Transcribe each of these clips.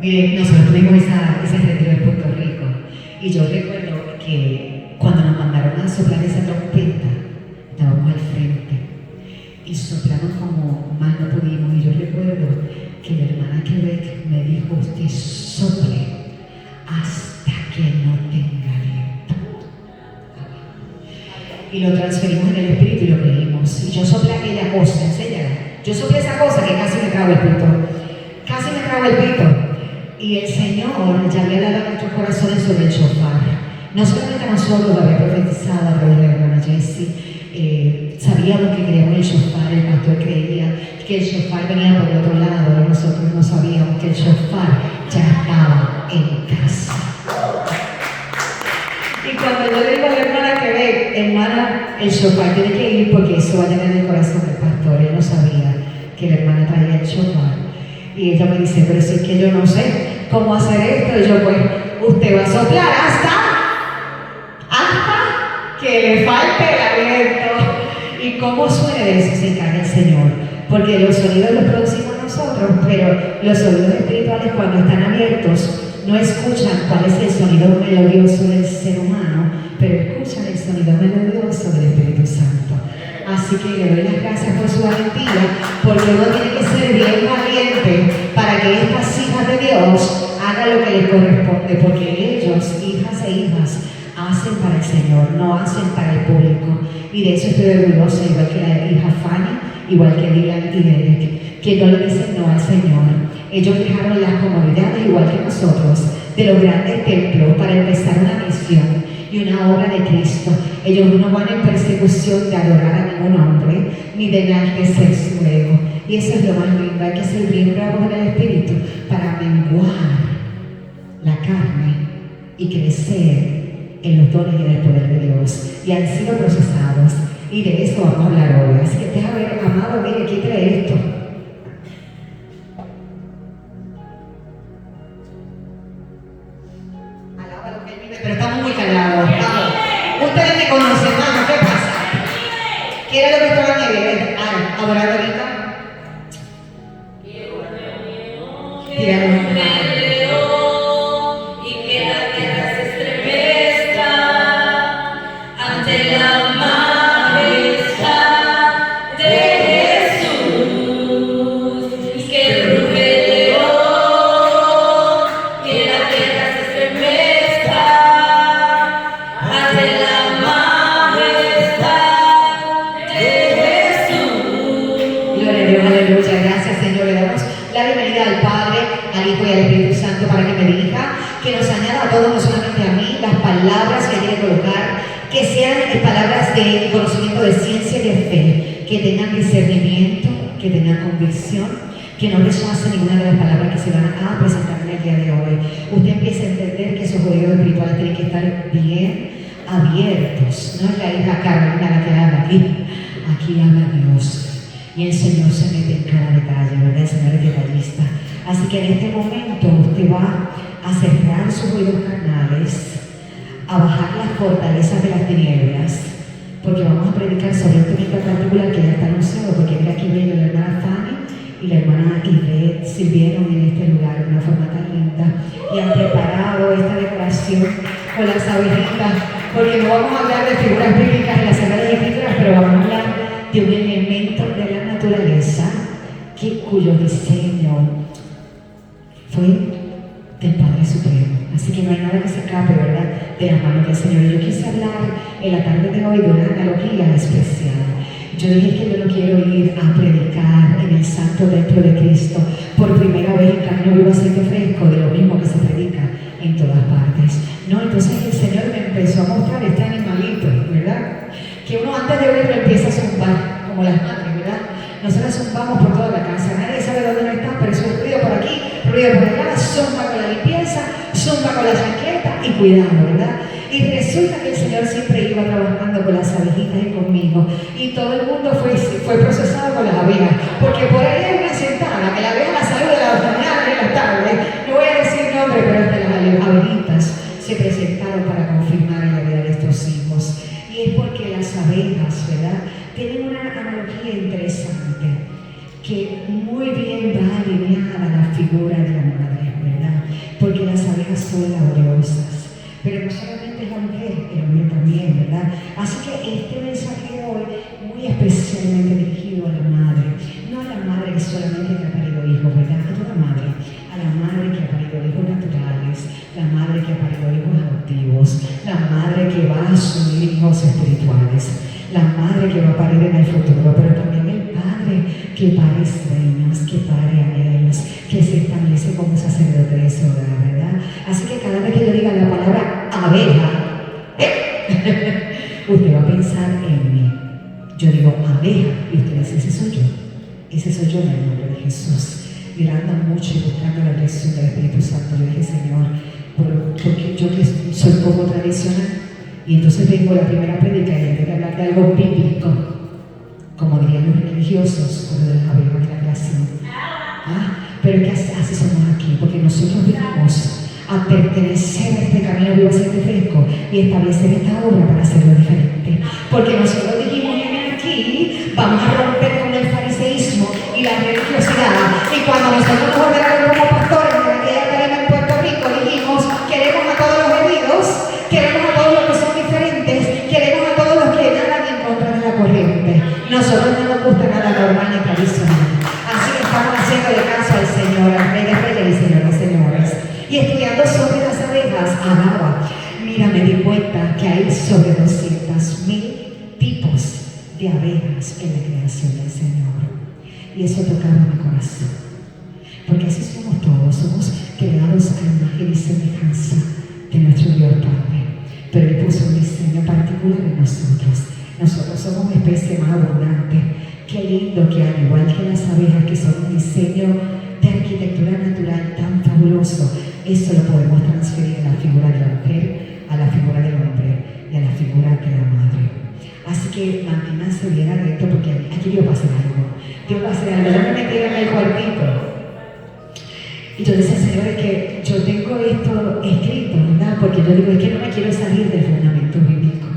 Miren, nosotros tuvimos ese retiro en Puerto Rico y yo recuerdo que cuando nos mandaron a soplar esa trompeta, estábamos al frente y soplamos como más no pudimos. Y yo recuerdo que la hermana Quebec me dijo: usted sople hasta que no tenga aliento. Y lo transferimos en el espíritu y lo creímos. Y yo soplé aquella cosa, enséñala. Yo soplé esa cosa que casi me trago el pito. Casi me trago el pito. Y el Señor ya había dado a nuestros corazones sobre el shofar. No solamente a nosotros lo había profetizado a través de la hermana Jessie, sabíamos que queríamos el shofar, el pastor creía que el shofar venía por el otro lado y nosotros no sabíamos que el shofar ya estaba en casa. Y cuando yo le digo a la hermana que ve, hermana, el shofar tiene que ir porque eso va a llenar el corazón del pastor. Ella no sabía que la hermana traía el shofar. Y ella me dice: pero si es que yo no sé cómo hacer esto. Y yo: pues, usted va a soplar hasta que le falte el aliento. Y cómo suene de eso se encarga el Señor. Porque los sonidos los producimos nosotros, pero los oídos espirituales, cuando están abiertos, no escuchan cuál es el sonido melodioso del ser humano, pero escuchan el sonido melodioso del Espíritu Santo. Así que le doy las gracias por su valentía, porque uno tiene que ser bien valiente para que estas hijas de Dios hagan lo que les corresponde, porque ellos, hijas e hijas, hacen para el Señor, no hacen para el público. Y de eso estoy orgullosa, igual que la hija Fanny, igual que Dylan y Derek, que no le dicen no al Señor. Ellos dejaron las comodidades, igual que nosotros, de los grandes templos para empezar una misión y una obra de Cristo. Ellos no van en persecución de adorar a ningún hombre, ni de enaltecer su ego. Y eso es lo más lindo, hay que ser bien bravos en el Espíritu para menguar la carne y crecer en los dones y en el poder de Dios. Y han sido procesados, y de eso vamos a hablar hoy. Así que déjame ver, amado, mire, quítale esto. Alaba lo que él vive, pero estamos muy callados. Ustedes me conocen, hermano, ¿qué pasa? ¿Qué era lo que estaban adorando ahorita? Tiraron que nos añada a todos, no solamente a mí, las palabras que quiere colocar, que sean palabras de conocimiento, de ciencia y de fe, que tengan discernimiento, que tengan convicción, que no rechacen ninguna de las palabras que se van a presentar en el día de hoy. Usted empieza a entender que esos oídos espirituales tienen que estar bien abiertos. No es la hija Carolina la que habla aquí habla Dios. Y el Señor se mete en cada detalle, ¿verdad? El Señor es detallista. Así que en este momento usted va a cerrar sus oídos carnales, a bajar las fortalezas de las tinieblas, porque vamos a predicar sobre un tema particular que ya está anunciado, porque mira aquí viene la hermana Fanny y la hermana Ivette sirvieron en este lugar de una forma tan linda y han preparado esta decoración con las abejitas, porque no vamos a hablar de figuras bíblicas en las Sagradas Escrituras, pero vamos a hablar de un elemento de la naturaleza cuyo diseño fue del Padre Supremo. Así que no hay nada que se escape, ¿verdad?, de las manos del Señor. Yo quise hablar en la tarde de hoy de una analogía especial. Yo dije que yo no quiero ir a predicar en el santo templo de Cristo por primera vez en Camino Vivo Aceite Fresco de lo mismo que se predica en todas partes. No, entonces el Señor me empezó a mostrar este animalito, ¿verdad?, que uno antes de verlo empieza a zumbar, como las madres, ¿verdad? Nosotros zumbamos por toda la casa, nadie sabe dónde no está, pero eso es ruido por aquí, ruido por allá, zumba con la limpieza, zumba con la chancleta y cuidado, ¿verdad? Y resulta que el Señor siempre iba trabajando con las abejitas y conmigo, y todo el mundo fue procesado con las abejas, porque por ahí hay una sentada, que la abeja la saluda de la mañana y de la tarde, no voy a decir nombre, pero hasta las abejitas se presentaron para confirmar la vida de estos hijos. Y es porque las abejas, ¿verdad?, tienen una analogía interesante que muy bien va alineada a la figura de la madre, ¿verdad? ¿verdad? Así que este mensaje de hoy, muy especialmente dirigido a la madre, no a la madre solamente que ha parido hijos, ¿verdad? A toda madre, a la madre que ha parido hijos naturales, la madre que ha parido hijos adoptivos, la madre que va a asumir hijos espirituales, la madre que va a parir en el futuro, pero también el padre que pare sueños, que pare anhelos, que se establece como sacerdote de su hogar, ¿verdad? Así que cada vez que yo diga la palabra abeja, usted va a pensar en mí. Yo digo abeja y usted dice, ese soy yo. Ese soy yo en el nombre de Jesús. Mirando mucho y buscando la dirección del Espíritu Santo, yo dije, Señor, porque yo que soy poco tradicional, y entonces vengo a la primera prédica y en vez de hablar de algo bíblico, como dirían los religiosos, con lo de las abejas de la creación. Pero es que así somos aquí, porque nosotros vinimos a pertenecer a este camino vivo, a ser fresco y establecer esta obra para hacerlo diferente. Porque nosotros dijimos, aquí vamos a romper con el fariseísmo y la religiosidad. Y cuando nosotros nos ordenamos como pastores en aquella cadena en Puerto Rico, dijimos, queremos a todos los heridos, queremos a todos los que son diferentes, queremos a todos los que nadan en contra de la corriente. Nosotros no nos gusta nada normal ni tradicional. Así que estamos haciéndole caso al Señor, al Rey de Reyes y Señor de Señores. Y estudiando sobre las abejas, mira, me di cuenta que hay sobre 200,000 tipos de abejas en la creación del Señor. Y eso tocaba mi corazón. Porque así somos todos, somos creados a imagen y semejanza de nuestro Dios Padre. Pero Él puso un diseño particular en nosotros. Nosotros somos una especie más abundante. Qué lindo que al igual que las abejas, que son un diseño de arquitectura natural tan fabuloso, eso lo podemos transferir a la figura de la mujer, a la figura del hombre y a la figura de la madre. Así que manténganse bien atentos porque aquí Dios va a hacer algo. Dios va a hacer algo. Yo me metí en el cuartito y yo decía, Señor, es que yo tengo esto escrito, ¿verdad? Porque yo digo, es que no me quiero salir del fundamento bíblico.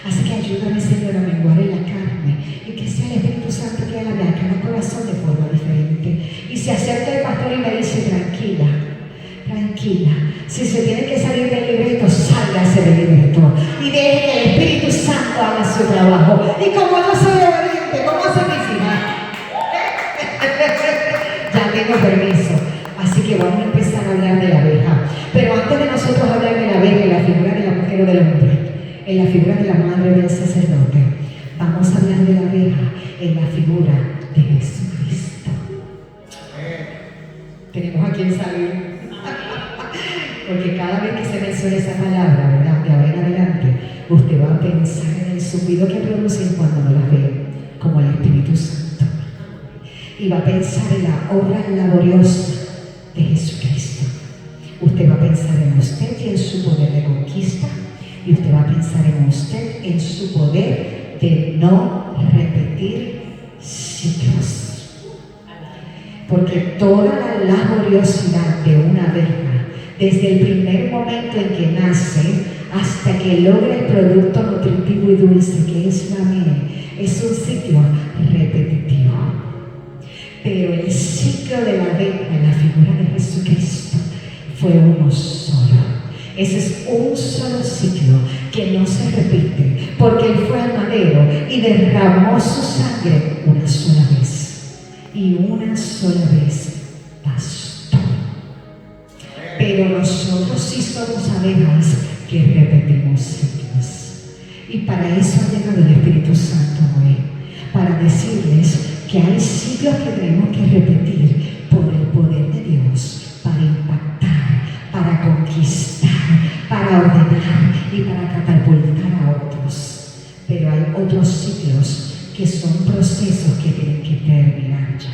Así que ayúdame, Señor, a menguar en la carne y que sea el Espíritu Santo que haga a cada corazón de forma diferente. Y se acerca el pastor y me dice, tranquila, si se tiene que salir del libreto, sálgase del libreto y deje que el Espíritu Santo haga su trabajo. Y como yo soy obediente, ¿cómo hace mi hija? Ya tengo permiso. Así que vamos a empezar a hablar de la abeja. Pero antes de nosotros hablar de la abeja en la figura de la mujer o del hombre, en la figura de la madre del sacerdote, vamos a hablar de la abeja en la figura de Jesucristo. Tenemos a quien salir. Porque cada vez que se menciona esa palabra, ¿verdad? De ahora en adelante, usted va a pensar en el zumbido que producen cuando no la ve, como el Espíritu Santo. Y va a pensar en la obra laboriosa de Jesucristo. Usted va a pensar en usted y en su poder de conquista. Y usted va a pensar en usted, en su poder de no repetir ciclos. Porque toda la laboriosidad de una abeja, desde el primer momento en que nace hasta que logra el producto nutritivo y dulce que es la miel, es un ciclo repetitivo. Pero el ciclo de la abeja en la figura de Jesucristo fue uno solo. Ese es un solo ciclo que no se repite, porque Él fue al madero y derramó su sangre una sola vez. Y una sola vez bastó. Pero nosotros sí somos abejas que repetimos ciclos. Y para eso ha llegado el Espíritu Santo hoy, para decirles que hay ciclos que tenemos que repetir por el poder de Dios, para impactar, para conquistar, para ordenar y para catapultar a otros. Pero hay otros ciclos que son procesos que tienen que terminar ya.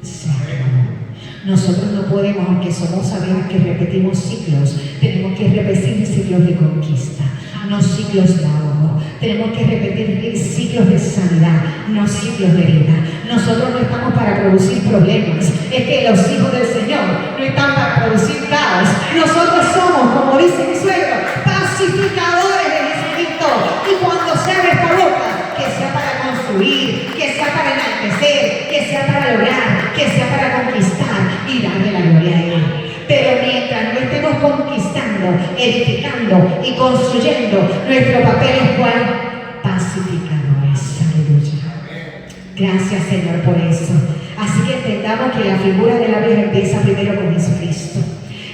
Se acabó. Nosotros no podemos, aunque somos abejas que repetimos ciclos, tenemos que repetir ciclos de conquista, no ciclos de ahogo. Tenemos que repetir ciclos de sanidad, no ciclos de vida. Nosotros no estamos para producir problemas. Es que los hijos del Señor no están para producir caos. Nosotros somos, como dice mi suegro, pacificadores de Jesucristo. Y cuando se abre esta boca, que sea para construir, que sea para enaltecer, que sea para lograr, que sea para conquistar y darle la gloria a Él. Pero mientras no estemos conquistando, sanando, edificando y construyendo. Nuestro papel es cuál? Pacificadores. Aleluya. Gracias, Señor, por eso. Así que entendamos que la figura de la Virgen empieza primero con Jesucristo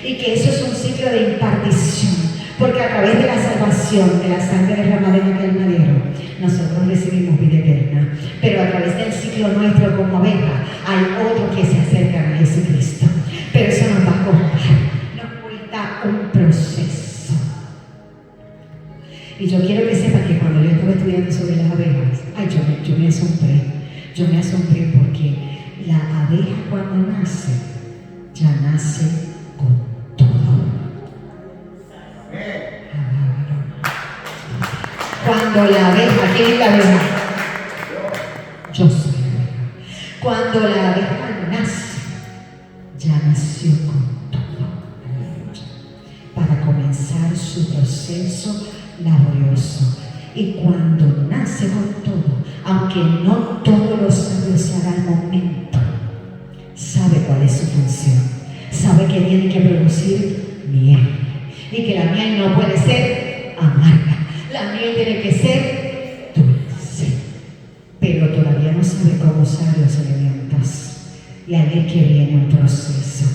y que eso es un ciclo de impartición, porque a través de la salvación, de la sangre derramada en aquel madero, nosotros recibimos vida eterna. Pero a través del ciclo nuestro como oveja, hay otros que se acercan a Jesucristo. Pero eso nos va a costar, nos cuesta un proceso. Y yo quiero que sepan que cuando yo estuve estudiando sobre las abejas, yo me asombré. Yo me asombré porque la abeja cuando nace, ya nace con todo. Cuando la abeja, ¿quién es la abeja? Yo soy la abeja. Cuando la abeja nace, ya nació con todo. Para comenzar su proceso laborioso. Y cuando nace con todo, aunque no todos los sabios se hagan al momento, sabe cuál es su función. Sabe que tiene que producir miel. Y que la miel no puede ser amarga. La miel tiene que ser dulce. Pero todavía no sabe cómo usar los elementos. Y ahí es que viene un proceso.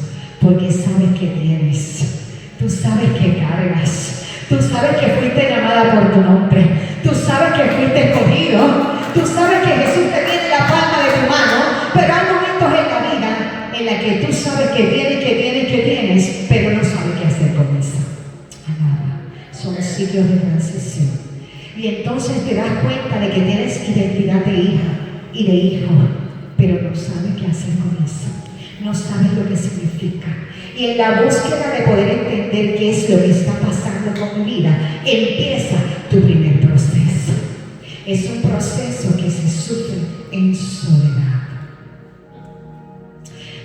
Porque sabes que tienes. Tú sabes que cargas. Tú sabes que fuiste llamada por tu nombre. Tú sabes que fuiste escogido. Tú sabes que Jesús te tiene en la palma de tu mano. Pero hay momentos en la vida en la que tú sabes que tienes, pero no sabes qué hacer con eso. Alaba. Son ciclos de transición. Y entonces te das cuenta de que tienes identidad de hija y de hijo, pero no sabes qué hacer con eso. No sabes lo que significa. Y en la búsqueda de poder entender qué es lo que está pasando con mi vida, empieza tu primer proceso. Es un proceso que se sufre en soledad.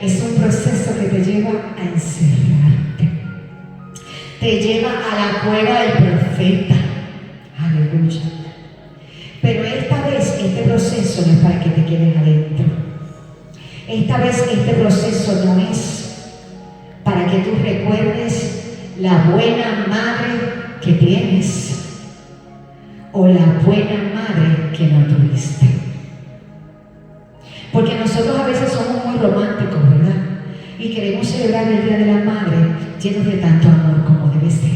Es un proceso que te lleva a encerrarte. Te lleva a la cueva del profeta. Aleluya. Pero esta vez este proceso no es para que te quedes adentro. Esta vez este proceso no es para que tú recuerdes la buena madre que tienes o la buena madre que no tuviste. Porque nosotros a veces somos muy románticos, ¿verdad? Y queremos celebrar el Día de la Madre llenos de tanto amor como debe ser,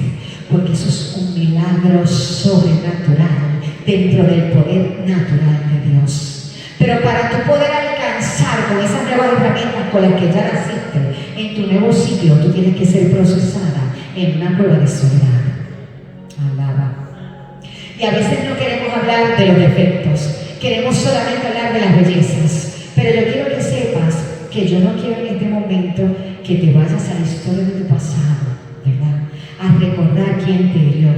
porque eso es un milagro sobrenatural dentro del poder natural de Dios. Pero para tú poder alcanzar con esas nuevas herramientas con las que ya naciste en tu nuevo ciclo, tú tienes que ser procesada en una prueba de soledad. Alaba. Y a veces no queremos hablar de los defectos, queremos solamente hablar de las bellezas. Pero yo quiero que sepas que yo no quiero en este momento que te vayas a la historia de tu pasado, ¿verdad? A recordar quién te hirió,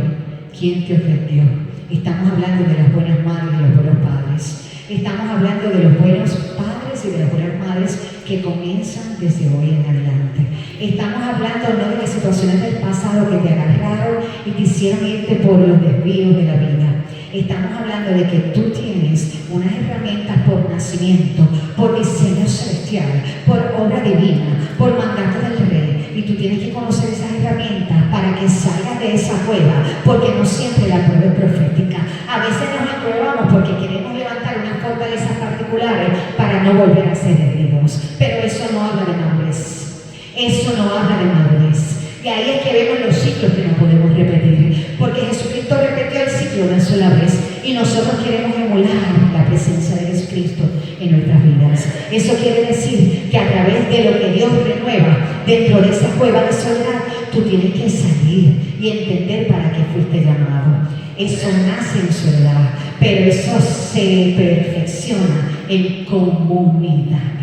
quién te ofendió. Estamos hablando de las buenas madres y los buenos padres. Estamos hablando de los buenos padres y de las buenas madres que comienzan desde hoy en adelante. Estamos hablando no de las situaciones del pasado que te agarraron y te hicieron irte por los desvíos de la vida. Estamos hablando de que tú tienes unas herramientas por nacimiento, por diseño celestial, por obra divina, por mandato del Rey. Y tú tienes que conocer esas herramientas para que salgas de esa cueva, porque no siempre la prueba es profética. A veces nos encuevamos porque queremos levantar unas fortalezas particulares para no volver a ser heridos. Pero eso no habla de madurez. Eso no habla de madurez. Y ahí es que vemos los ciclos que no podemos repetir. Porque Jesucristo repitió el ciclo una sola vez. Y nosotros queremos emular la presencia de Jesucristo en nuestras vidas. Eso quiere decir que a través de lo que Dios renueva dentro de esa cueva de soledad, tú tienes que salir y entender para qué fuiste llamado. Eso nace en soledad, pero eso se perfecciona en comunidad.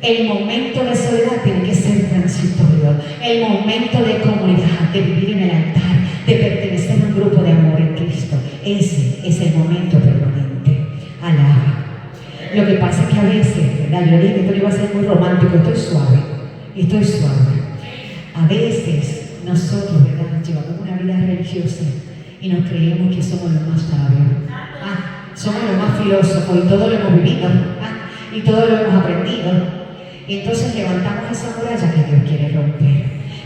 El momento de soledad tiene que ser transitorio. El momento de comunidad, de vivir en el altar, de pertenecer a un grupo de amor en Cristo, ese es el momento permanente. Alaba. Lo que pasa es que a veces, ¿verdad? Yo dije que esto iba a ser muy romántico, estoy suave. A veces nosotros, ¿verdad?, llevamos una vida religiosa y nos creemos que somos los más sabios. Somos los más filósofos y todo lo hemos vivido. Y todo lo hemos aprendido. Y entonces levantamos esa muralla que Dios quiere romper.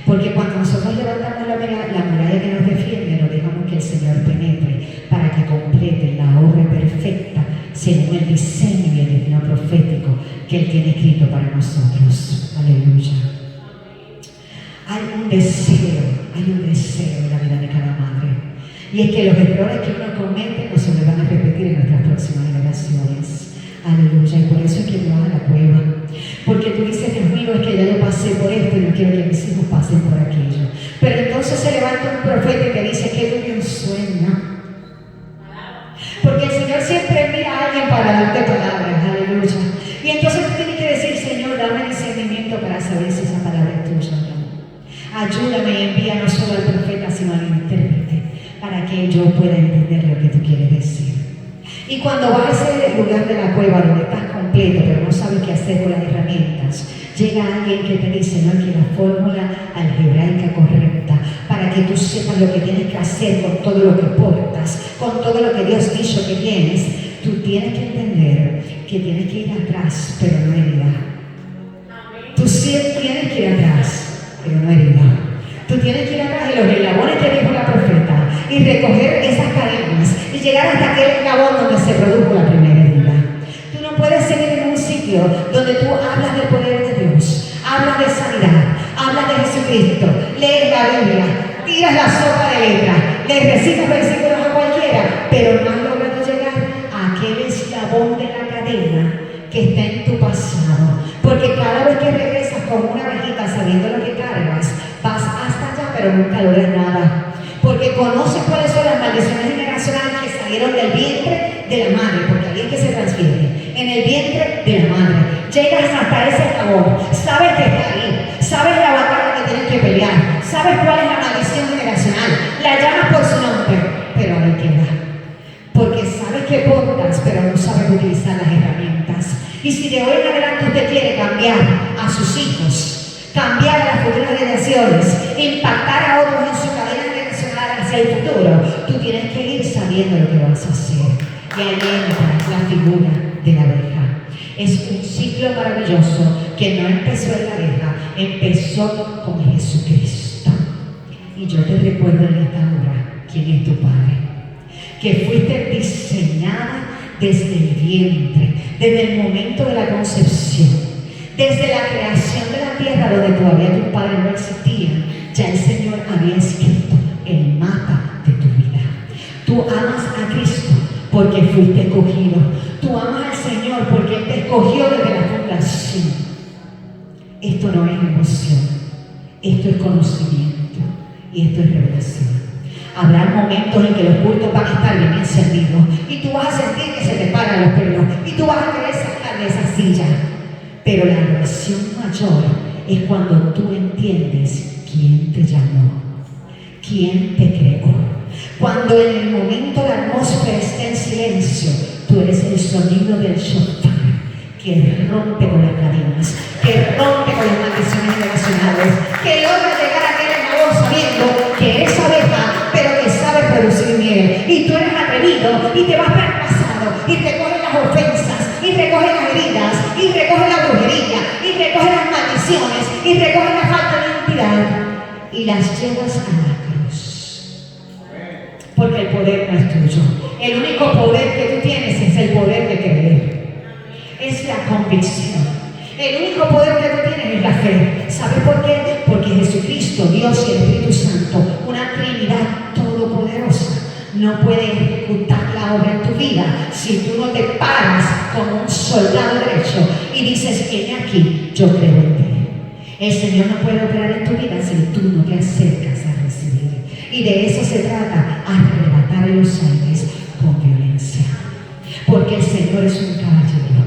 Porque cuando nosotros levantamos la muralla que nos defiende, no dejamos que el Señor penetre para que complete la obra perfecta según el diseño y el destino profético que Él tiene escrito para nosotros. Aleluya. Hay un deseo en la vida de cada madre. Y es que los errores que uno comete no se me van a repetir en nuestras próximas generaciones. Aleluya. Y por eso es que te vas a la cueva. Porque tú dices, Dios mío, es que ya yo pasé por esto y no quiero que mis hijos pasen por aquello. Pero entonces se levanta un profeta y te dice que tuve un sueño. Porque el Señor siempre envía a alguien para darte palabras. Aleluya. Y entonces tú tienes que decir, Señor, dame discernimiento para saber si esa palabra es tuya o no. Ayúdame y envía no solo al profeta, sino al intérprete, para que yo pueda entender lo que tú quieres decir. Y cuando vas a ese lugar de la cueva donde estás completo, pero no sabes qué hacer con las herramientas, llega alguien que te dice, no, que la fórmula algebraica correcta, para que tú sepas lo que tienes que hacer con todo lo que portas, con todo lo que Dios dijo que tienes, tú tienes que entender que tienes que ir atrás, pero no herida. Tú siempre tienes que ir atrás, pero no herida. Tú tienes que ir atrás de los eslabones que dijo la profeta y recoger esas cadenas y llegar hasta aquel eslabón donde se produjo la primera herida. Tú no puedes seguir en un sitio donde tú hablas del poder de Dios, hablas de sanidad, hablas de Jesucristo, lees la Biblia, tiras la sopa de letras, le recitas versículos a cualquiera, pero no has logrado llegar a aquel eslabón de la cadena que está en tu pasado. Porque cada vez que regresas con una abejita sabiendo lo que cargas, vas hasta allá, pero nunca logras nada. Porque conoces cuáles son las maldiciones generacionales que salieron del vientre de la madre, porque ahí es que se transfiere, en el vientre de la madre. Llegas hasta ese eslabón, sabes que está ahí, sabes la batalla que tienes que pelear, sabes cuál es la maldición generacional, la llamas por su nombre, pero ahí queda. Porque sabes que portas, pero no sabes utilizar las herramientas. Y si de hoy en adelante usted quiere cambiar a sus hijos, cambiar a las futuras generaciones, impactar a otros en su cadena generacional hacia el futuro, tú tienes que ir sabiendo lo que vas a hacer. Y ahí entra la figura de la abeja. Es un ciclo maravilloso que no empezó en la abeja, empezó con Jesucristo. Y yo te recuerdo en esta hora quién es tu Padre. Que fuiste diseñada desde el vientre, desde el momento de la concepción, desde la creación de la tierra donde todavía tus padres no existían, ya el Señor había escrito el mapa de tu vida. Tú amas a Cristo porque fuiste escogido. Tú amas al Señor porque Él te escogió desde la fundación. Esto no es emoción, esto es conocimiento y esto es revelación. Habrá momentos en que los cultos van a estar bien encendidos y tú vas a sentir que se te paran los pelos y tú vas a querer saltar de esa silla. Pero la relación mayor es cuando tú entiendes quién te llamó, quién te creó. Cuando en el momento la atmósfera está en silencio, tú eres el sonido del shofar que rompe con las cadenas, que rompe con las maldiciones generacionales, que logra llegar a aquel eslabón sabiendo que eres abeja, pero que sabe producir miel. Y tú eres atrevido y te vas para el pasado y recoges las ofensas, y recoges las heridas, y recoges la brujería, y recoges las maldiciones, y recoges la falta de identidad y las llevas a la cruz. Porque el poder no es tuyo. El único poder que tú tienes es el poder de creer. Es la convicción. El único poder que tú tienes es la fe. ¿Sabes por qué? Porque Jesucristo, Dios y el Espíritu Santo, una Trinidad todopoderosa, no puede ejecutar la obra en tu vida si tú no te paras como un soldado derecho y dices, heme aquí, yo creo en ti. El Señor no puede operar en tu vida si tú no te acercas a recibir. Y de eso se trata, arrebatar los aires con violencia. Porque el Señor es un caballero.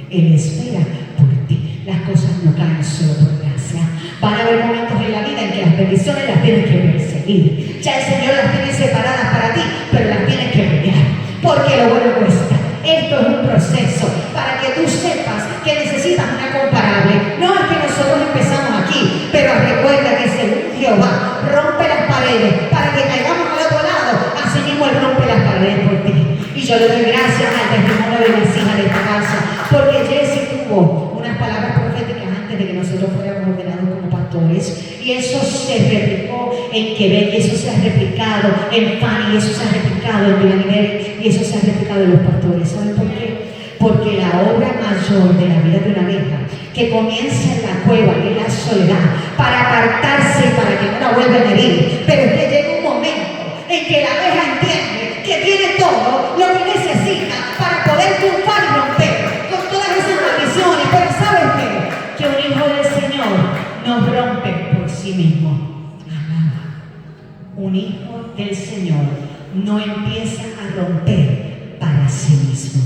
Él espera por ti. Las cosas no caen solo por gracia. Van a haber momentos en la vida en que las bendiciones las tienes que perseguir. Ya el Señor las tiene separadas para ti, pero las tienes que pelear. Porque lo bueno cuesta. Esto es un proceso para que tú sepas que necesitas una comparable. No es que nosotros empezamos aquí, pero recuerda que según Jehová rompe las paredes para que caigamos al otro lado. Así mismo Él rompe las paredes por ti. Y yo le doy gracias al testimonio de las hijas de esta casa, porque Jessie tuvo unas palabras proféticas antes de que nosotros fuéramos ordenados como pastores. Y Y eso se replicó en Quebec, y eso se ha replicado en Fanny, y eso se ha replicado en Villanivere, y eso se ha replicado en los pastores. ¿Saben por qué? Porque la obra mayor de la vida de una abeja, que comienza en la cueva, en la soledad, para apartarse y para que no la vuelvan a herir, pero es que llega un momento en que la abeja entiende que tiene todo lo que necesita para poder triunfar y romper con todas esas maldiciones. Pero ¿sabes qué? Que un hijo del Señor no rompe por sí mismo. Un hijo del Señor no empieza a romper para sí mismo.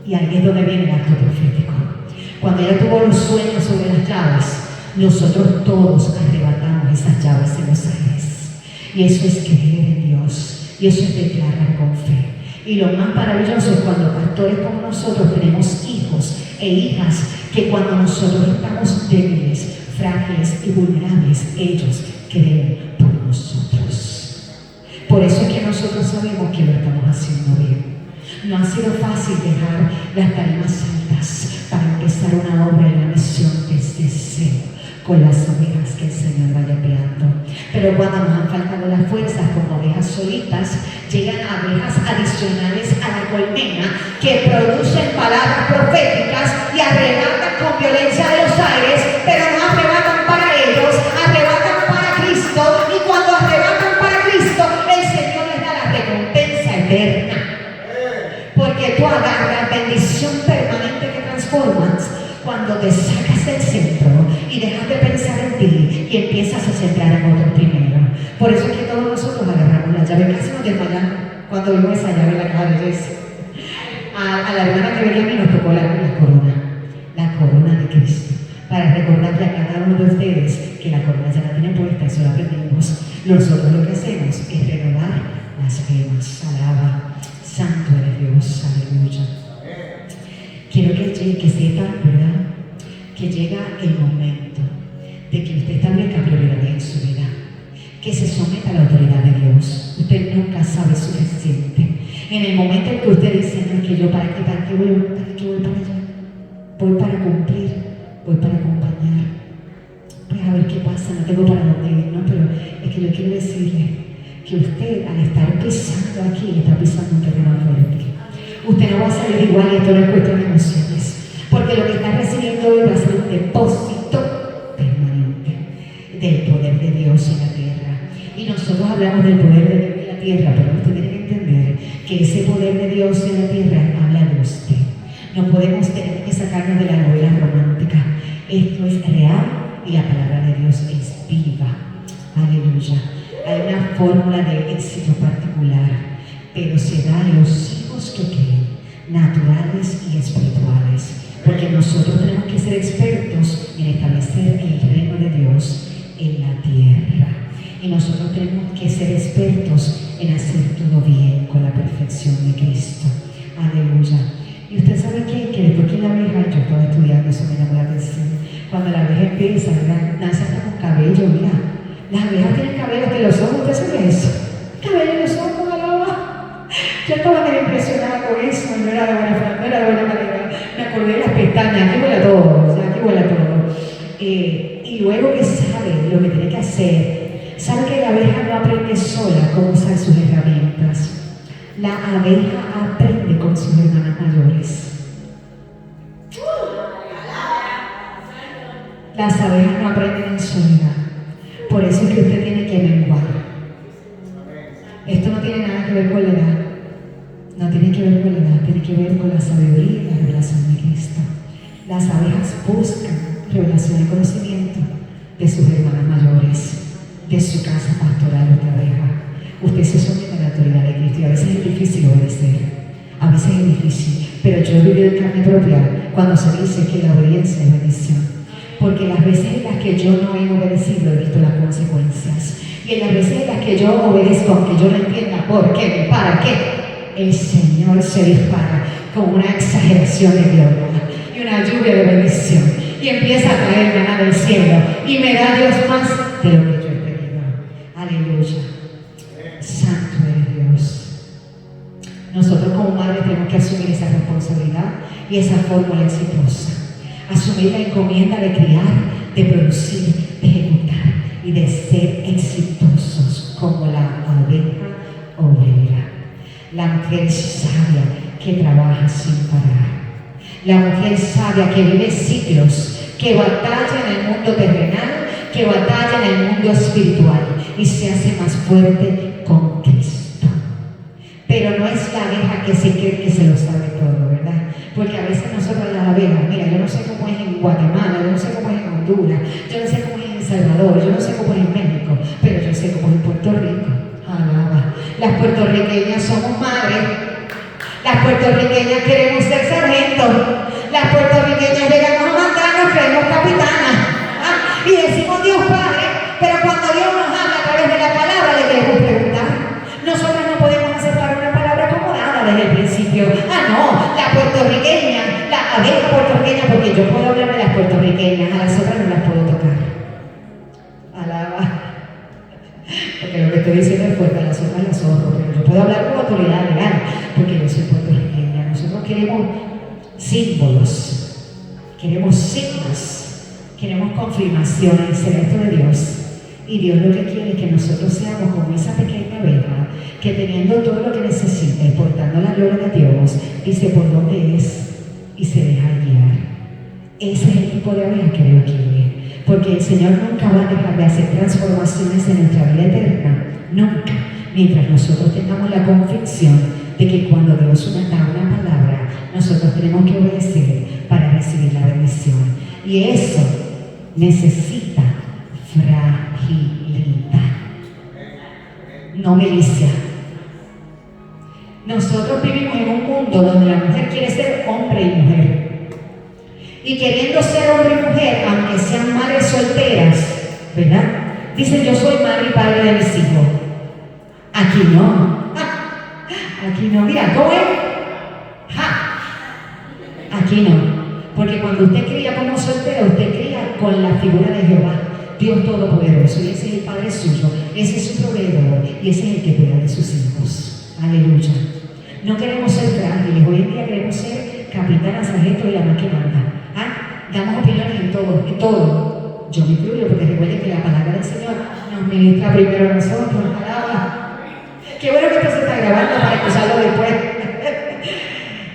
Y ahí es donde viene el acto profético. Cuando ella tuvo los sueños sobre las llaves, nosotros todos arrebatamos esas llaves en los aires. Y eso es creer en Dios. Y eso es declarar con fe. Y lo más maravilloso es cuando pastores como nosotros tenemos hijos e hijas que cuando nosotros estamos débiles, frágiles y vulnerables, ellos creen por nosotros. Por eso es que nosotros sabemos que lo estamos haciendo bien. No ha sido fácil dejar las tarimas altas para empezar una obra y una misión desde cero con las ovejas que el Señor vaya enviando. Pero cuando nos han faltado las fuerzas como ovejas solitas, llegan abejas adicionales a la colmena que producen palabras proféticas y arrebatan con violencia de los aires, pero no arrebatan para ellos, arrebatan para Cristo. Y cuando arrebatan para Cristo, el Señor les da la recompensa eterna. Porque tú agarras bendición permanente que transformas cuando te sacas del centro y dejas de pensar en ti y empiezas a centrar en otro primero. Por eso es que todos nosotros agarramos la llave. Casi nos desmayamos cuando vimos esa llave en la caja de Jesse. A la hermana que venía a mí nos tocó la corona de Cristo, para recordarle a cada uno de ustedes que la corona ya la tienen puesta, eso lo aprendimos. Nosotros lo que hacemos es renovar las gemas. Alaba. Santo eres Dios, aleluya. Quiero que sepan, ¿verdad? Que llega el momento de que usted establezca prioridades en su vida, que se someta a la autoridad de Dios. Usted nunca sabe suficiente. En el momento en que usted dice, no, es que yo para qué voy para allá, voy para cumplir, voy para acompañar, pues a ver qué pasa, no tengo para dónde ir, no, pero es que yo quiero decirle que usted, al estar pisando aquí, está pisando un terreno fuerte. Usted no va a salir igual, y esto no es cuestión de emociones, porque lo que está recibiendo hoy va a ser un depósito permanente del poder de Dios en la tierra. Y nosotros hablamos del poder de Dios en la tierra, pero usted tiene que entender que ese poder de Dios en la tierra habla de usted. No podemos tener que sacarnos de la novela romántica. Esto es real y la palabra de Dios es viva. Aleluya. Hay una fórmula de éxito particular, pero se da a los hijos que creen, naturales y espirituales, porque nosotros tenemos que ser expertos en establecer el reino de Dios en la tierra, y nosotros tenemos que ser expertos en hacer todo bien con la perfección de Cristo. Aleluya. Y usted sabe que después que la abeja, yo estaba estudiando, eso me llamó la atención, cuando la abeja empieza, nace hasta con cabello, mira. Las abejas tienen cabello que los ojos, ¿usted sabe eso? Cabello en los ojos, alaba. Yo estaba tan impresionada con eso, no era de buena manera. Me acordé de las pestañas, aquí huele a todo, o sea, aquí huele a todo. Y luego que sabe lo que tiene que hacer, sabe que la abeja no aprende sola cómo usar sus herramientas. La abeja aprende con sus hermanas mayores. Las abejas no aprenden en soledad. Por eso es que usted tiene que menguar. Esto no tiene nada que ver con la edad. No tiene que ver con la edad, tiene que ver con la sabiduría y la revelación de Cristo. Las abejas buscan revelación y conocimiento de sus hermanas mayores, de su casa pastoral de abeja. Usted se somete a la autoridad de Cristo y a veces es difícil obedecer. A veces es difícil, pero yo he vivido en carne propia cuando se dice que la obediencia es bendición. Porque las veces en las que yo no he obedecido he visto las consecuencias. Y en las veces en las que yo obedezco, aunque yo no entienda por qué, para qué, el Señor se dispara con una exageración de gloria y una lluvia de bendición. Y empieza a caer maná del cielo. Y me da Dios más de lo que yo he pedido. Aleluya. Santo es Dios. Nosotros como madres tenemos que asumir esa responsabilidad y esa fórmula exitosa. Asumir la encomienda de criar, de producir, de ejecutar y de ser exitosos como la abeja obrera. La mujer sabia que trabaja sin parar. La mujer sabia que vive ciclos, que batalla en el mundo terrenal, que batalla en el mundo espiritual y se hace más fuerte con Cristo. Pero no es la abeja que se cree que se lo sabe todo, ¿verdad? Porque a veces nosotros las abejas, mira, yo no sé cómo es en Guatemala, yo no sé cómo es en Honduras, yo no sé cómo es en El Salvador, yo no sé cómo es en México, pero yo sé cómo es en Puerto Rico. Alaba. Las puertorriqueñas somos madres. Las puertorriqueñas queremos ser sargentos. Las puertorriqueñas llegamos a mandar, nos creemos capitanas. Y decimos Dios Padre, pero cuando Dios nos habla a través de la palabra le queremos preguntar. Nosotros no podemos aceptar una palabra acomodada desde el principio. No, la puertorriqueña, la abeja puertorriqueña, porque yo puedo hablar de las puertorriqueñas, a las otras no las puedo tocar. Alaba. Porque lo que estoy diciendo es fuerte, a las otras las honro, pero yo puedo hablar con autoridad legal, porque yo soy puertorriqueña. Nosotros queremos símbolos, queremos signos, queremos confirmación en el secreto de Dios. Y Dios lo que quiere es que nosotros seamos como esa pequeña abeja que teniendo todo lo que necesita y portando la gloria de Dios, dice por dónde es y se deja guiar. Ese es el tipo de abeja que Dios quiere. Porque el Señor nunca va a dejar de hacer transformaciones en nuestra vida eterna. Nunca. Mientras nosotros tengamos la convicción de que cuando Dios nos da una palabra, nosotros tenemos que obedecer para recibir la bendición. Y eso necesita fragilidad, no milicia. Nosotros vivimos en un mundo donde la mujer quiere ser hombre y mujer. Y queriendo ser hombre y mujer, aunque sean madres solteras, ¿verdad? Dicen, yo soy madre y padre de mis hijos. Aquí no. Aquí no. Mira, ¿cómo es? Aquí no. Porque cuando usted cría como soltera, usted cría con la figura de Jehová, Dios Todopoderoso. Y ese es el Padre suyo, ese es su proveedor y ese es el que cuida de sus hijos. Aleluya. No queremos ser frágiles. Hoy en día queremos ser capitanas, sargentos y la más que manda. Damos opiniones en todo, en todo. Yo me incluyo porque recuerden que la palabra del Señor nos ministra primero a nosotros. Alaba. Qué bueno que esto se está grabando para escucharlo después.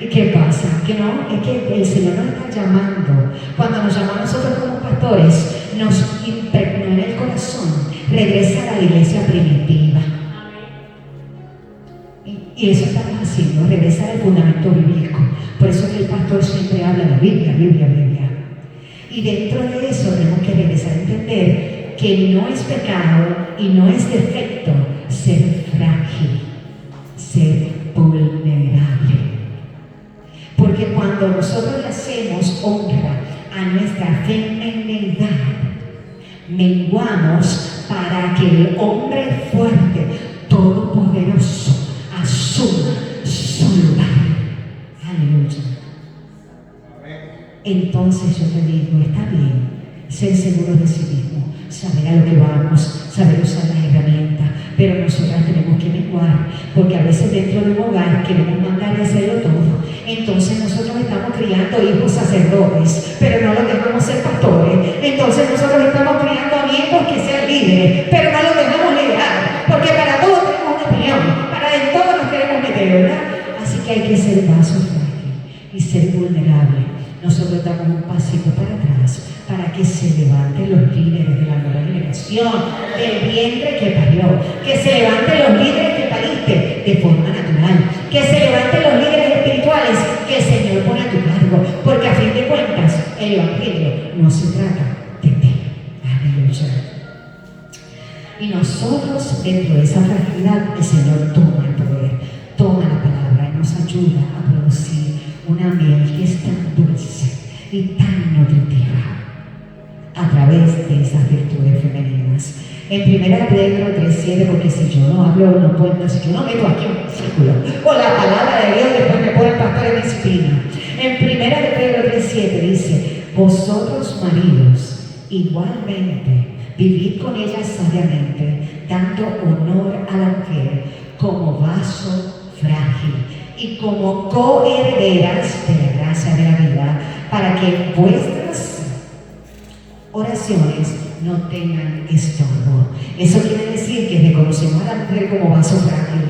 ¿Y qué pasa? Que no, es que el Señor nos está llamando. Cuando nos llamó a nosotros como pastores, nos impregnó en el corazón regresar a la iglesia primitiva. Y eso estamos haciendo, regresar al fundamento bíblico. Por eso que el pastor siempre habla de Biblia, Biblia, Biblia. Y dentro de eso tenemos que regresar a entender que no es pecado y no es defecto ser frágil, ser vulnerable. Porque cuando nosotros le hacemos honra a nuestra feminidad, menguamos para que el hombre fuerte, todopoderoso, asuma su lugar. Aleluya. Entonces yo te digo, está bien ser seguro de sí mismo, saber a lo que vamos, saber usar las herramientas, pero nosotras tenemos que menguar, porque a veces dentro de un hogar queremos mandar y hacerlo todo. Entonces nosotros estamos criando hijos sacerdotes, pero no los dejamos ser pastores. Entonces nosotros estamos criando nietos que sean líderes, pero no los dejamos liderar, porque para todo tenemos una opinión, para en todo nos queremos meter, ¿verdad? Así que hay que ser vaso frágil y ser vulnerable. Nosotros damos un pasito para atrás para que se levanten los líderes de la nueva generación, del vientre que parió, que se levanten los líderes que pariste de forma natural, que se levanten los líderes espirituales que el Señor pone a tu cargo, porque a fin de cuentas el Evangelio no se trata de ti. Aleluya. Y nosotros dentro de esa fragilidad el Señor toma el poder, toma la palabra y nos ayuda a producir una miel que es tan dulce y tan nutritiva a través de esas virtudes femeninas. En 1 Pedro 3:7, porque si yo no hablo, no puedo, si yo no meto aquí un versículo o la palabra de Dios, después me pueden pasar en disciplina. En 1 Pedro 3:7 dice, vosotros maridos, igualmente, vivid con ellas sabiamente, dando honor a la mujer como vaso frágil y como coherederas de la gracia de la vida, para que vuestras oraciones no tengan estorbo. Eso quiere decir que reconocemos a la mujer como vaso frágil,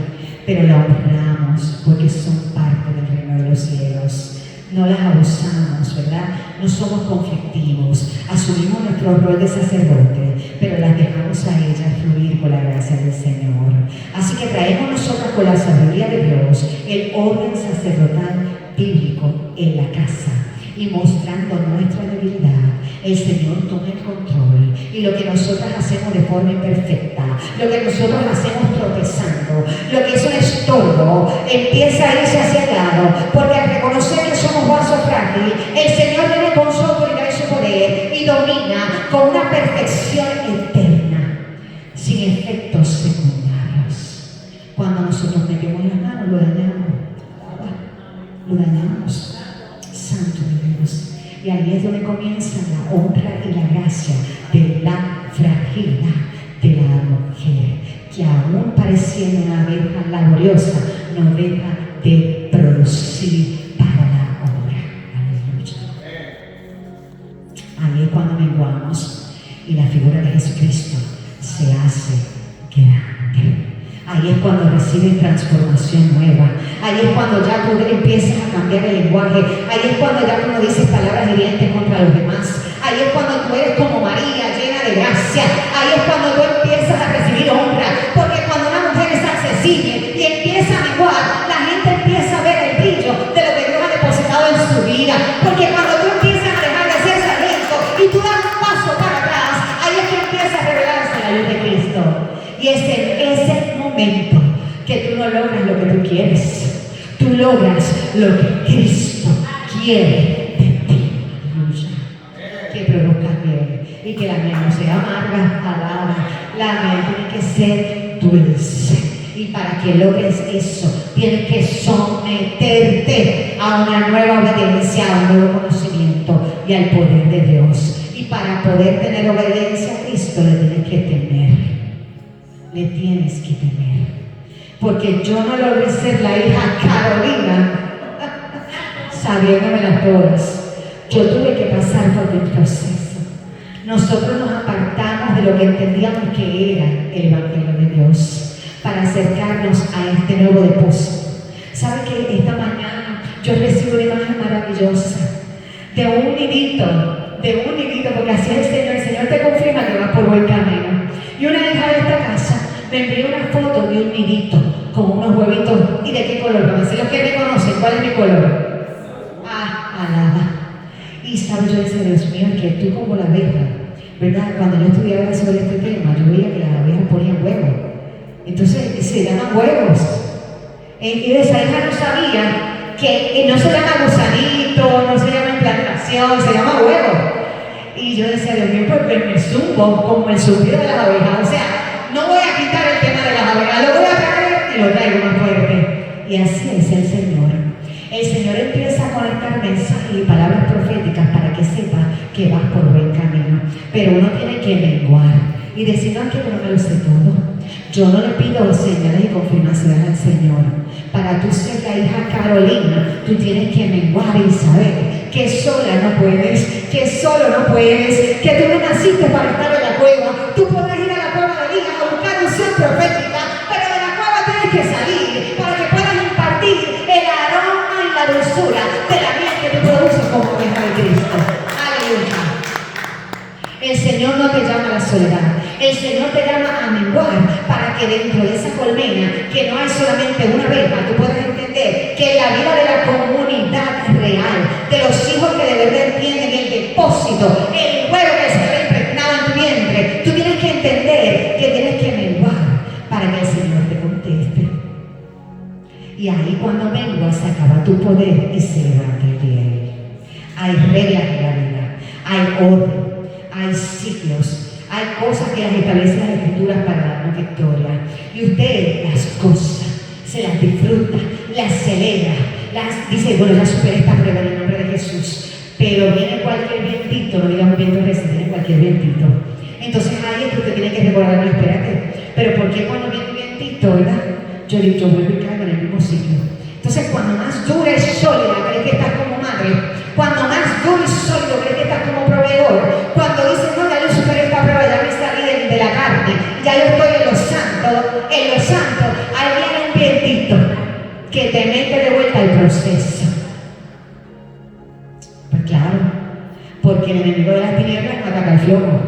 pero la honramos porque son parte del reino de los cielos. No las abusamos, ¿verdad? No somos conflictivos. Asumimos nuestro rol de sacerdote, pero las dejamos a ellas fluir con la gracia del Señor. Así que traemos nosotras con la sabiduría de Dios el orden sacerdotal bíblico en la casa. Y mostrando nuestra debilidad, el Señor toma el control. Y lo que nosotras hacemos de forma imperfecta, lo que nosotros hacemos tropezando, lo que es un estorbo, empieza a irse hacia el lado. Porque al reconocer que somos vasos frágiles, el Señor viene con su autoridad y su poder y domina con una perfección eterna, sin efectos secundarios. Cuando nosotros metemos las manos, lo dañamos. Lo dañamos. Santo de Dios. Y ahí es donde comienza la honra y la gracia de la fragilidad de la mujer, que aún pareciendo una abeja laboriosa, no deja de producir para la obra. Aleluya. Ahí es cuando menguamos y la figura de Jesucristo se hace grande. Ahí es cuando recibes transformación nueva. Ahí es cuando ya tú empiezas a cambiar el lenguaje. Ahí es cuando ya tú no dices palabras hirientes contra los demás. Ahí es cuando tú eres como María, llena de gracia. Ahí es cuando tú empiezas a recibir honra. Porque cuando una mujer es accesible y empieza a menguar, la gente empieza a ver el brillo de lo que Dios ha depositado en su vida. Porque cuando tú empiezas a dejar de ser sargento y tú das un paso para atrás, ahí es que empieza a revelarse la luz de Cristo. Y es en ese momento que tú no logras lo que tú quieres. Tú logras lo que Cristo quiere de ti. Aleluya. Que produzcas bien y que la miel no sea amarga, alaba. La miel tiene que ser dulce. Y para que logres eso, tienes que someterte a una nueva obediencia, a un nuevo conocimiento y al poder de Dios. Y para poder tener obediencia a Cristo, le tienes que temer. Le tienes que temer. Porque yo no logré ser la hija Carolina sabiéndome todas. Yo tuve que pasar por el proceso. Nosotros nos apartamos de lo que entendíamos que era el Evangelio de Dios para acercarnos a este nuevo depósito. ¿Sabe que esta mañana yo recibo una imagen maravillosa de un nidito, porque así es el Señor te confirma que vas por buen camino? Y una hija de esta casa me envió una foto de un nidito con unos huevitos. ¿Y de qué color? Vamos a decir los que me conocen, ¿cuál es mi color? Alaba. Y sabes, yo decía, Dios mío, que tú como la abeja, ¿verdad? Cuando yo estudiaba sobre este tema, yo veía que las abejas ponían huevos. Entonces se llaman huevos. Y esa hija no sabía que no se llama gusanito, no se llama implantación, se llama huevo. Y yo decía, Dios mío, pues me zumbo como el zumbido de las abejas. O sea, no voy a quitar el tema de las abejas, lo voy a traer y lo traigo más fuerte. Y así es el Señor. El Señor empieza a conectar mensajes y palabras proféticas para que sepa que vas por buen camino. Pero uno tiene que menguar y decir, no, que no me lo sé todo. Yo no le pido señales y confirmaciones al Señor. Para tú ser la hija Carolina, tú tienes que menguar y saber que sola no puedes, que solo no puedes, que tú no naciste para estar en la cueva. Tú podrás ir a la cueva de Elías a buscar unción profética, pero de la cueva tienes que salir para que puedas impartir el aroma y la dulzura de la miel que tú produces como hija de Cristo. Aleluya. El Señor no te llama a la soledad. El Señor te llama a menguar para que dentro de esa colmena, que no hay solamente una abeja, tú puedas entender que en la vida de la comunidad real, de los hijos que de verdad entienden el depósito, el huevo que se ve impregnado en tu vientre, tú tienes que entender que tienes que menguar para que el Señor te conteste. Y ahí cuando menguas se acaba tu poder y se levanta el pie. Hay reglas en la vida, hay orden, hay ciclos. Hay cosas que las establece las Escrituras para darnos victoria. Y usted las goza, se las disfruta, las celebra, dice, bueno, ya superé esta prueba en el nombre de Jesús. Pero viene cualquier vientito, no digamos viento reciente, viene cualquier vientito. Entonces ahí es que usted tiene que recordar, no, espérate, pero ¿por qué cuando viene un vientito, verdad? Yo digo, yo vuelvo y caigo en el mismo sitio. Entonces cuando más dura y sólida, crees que estás como madre. Cuando más duro y sólido, crees que estás como proveedor. Cuando dices, no, ya yo superé esta prueba, ya me salí de la carne. carne, ya yo estoy en los santos, ahí viene un vientito que te mete de vuelta al proceso. Pues claro, porque el enemigo de las tinieblas no ataca al flojo.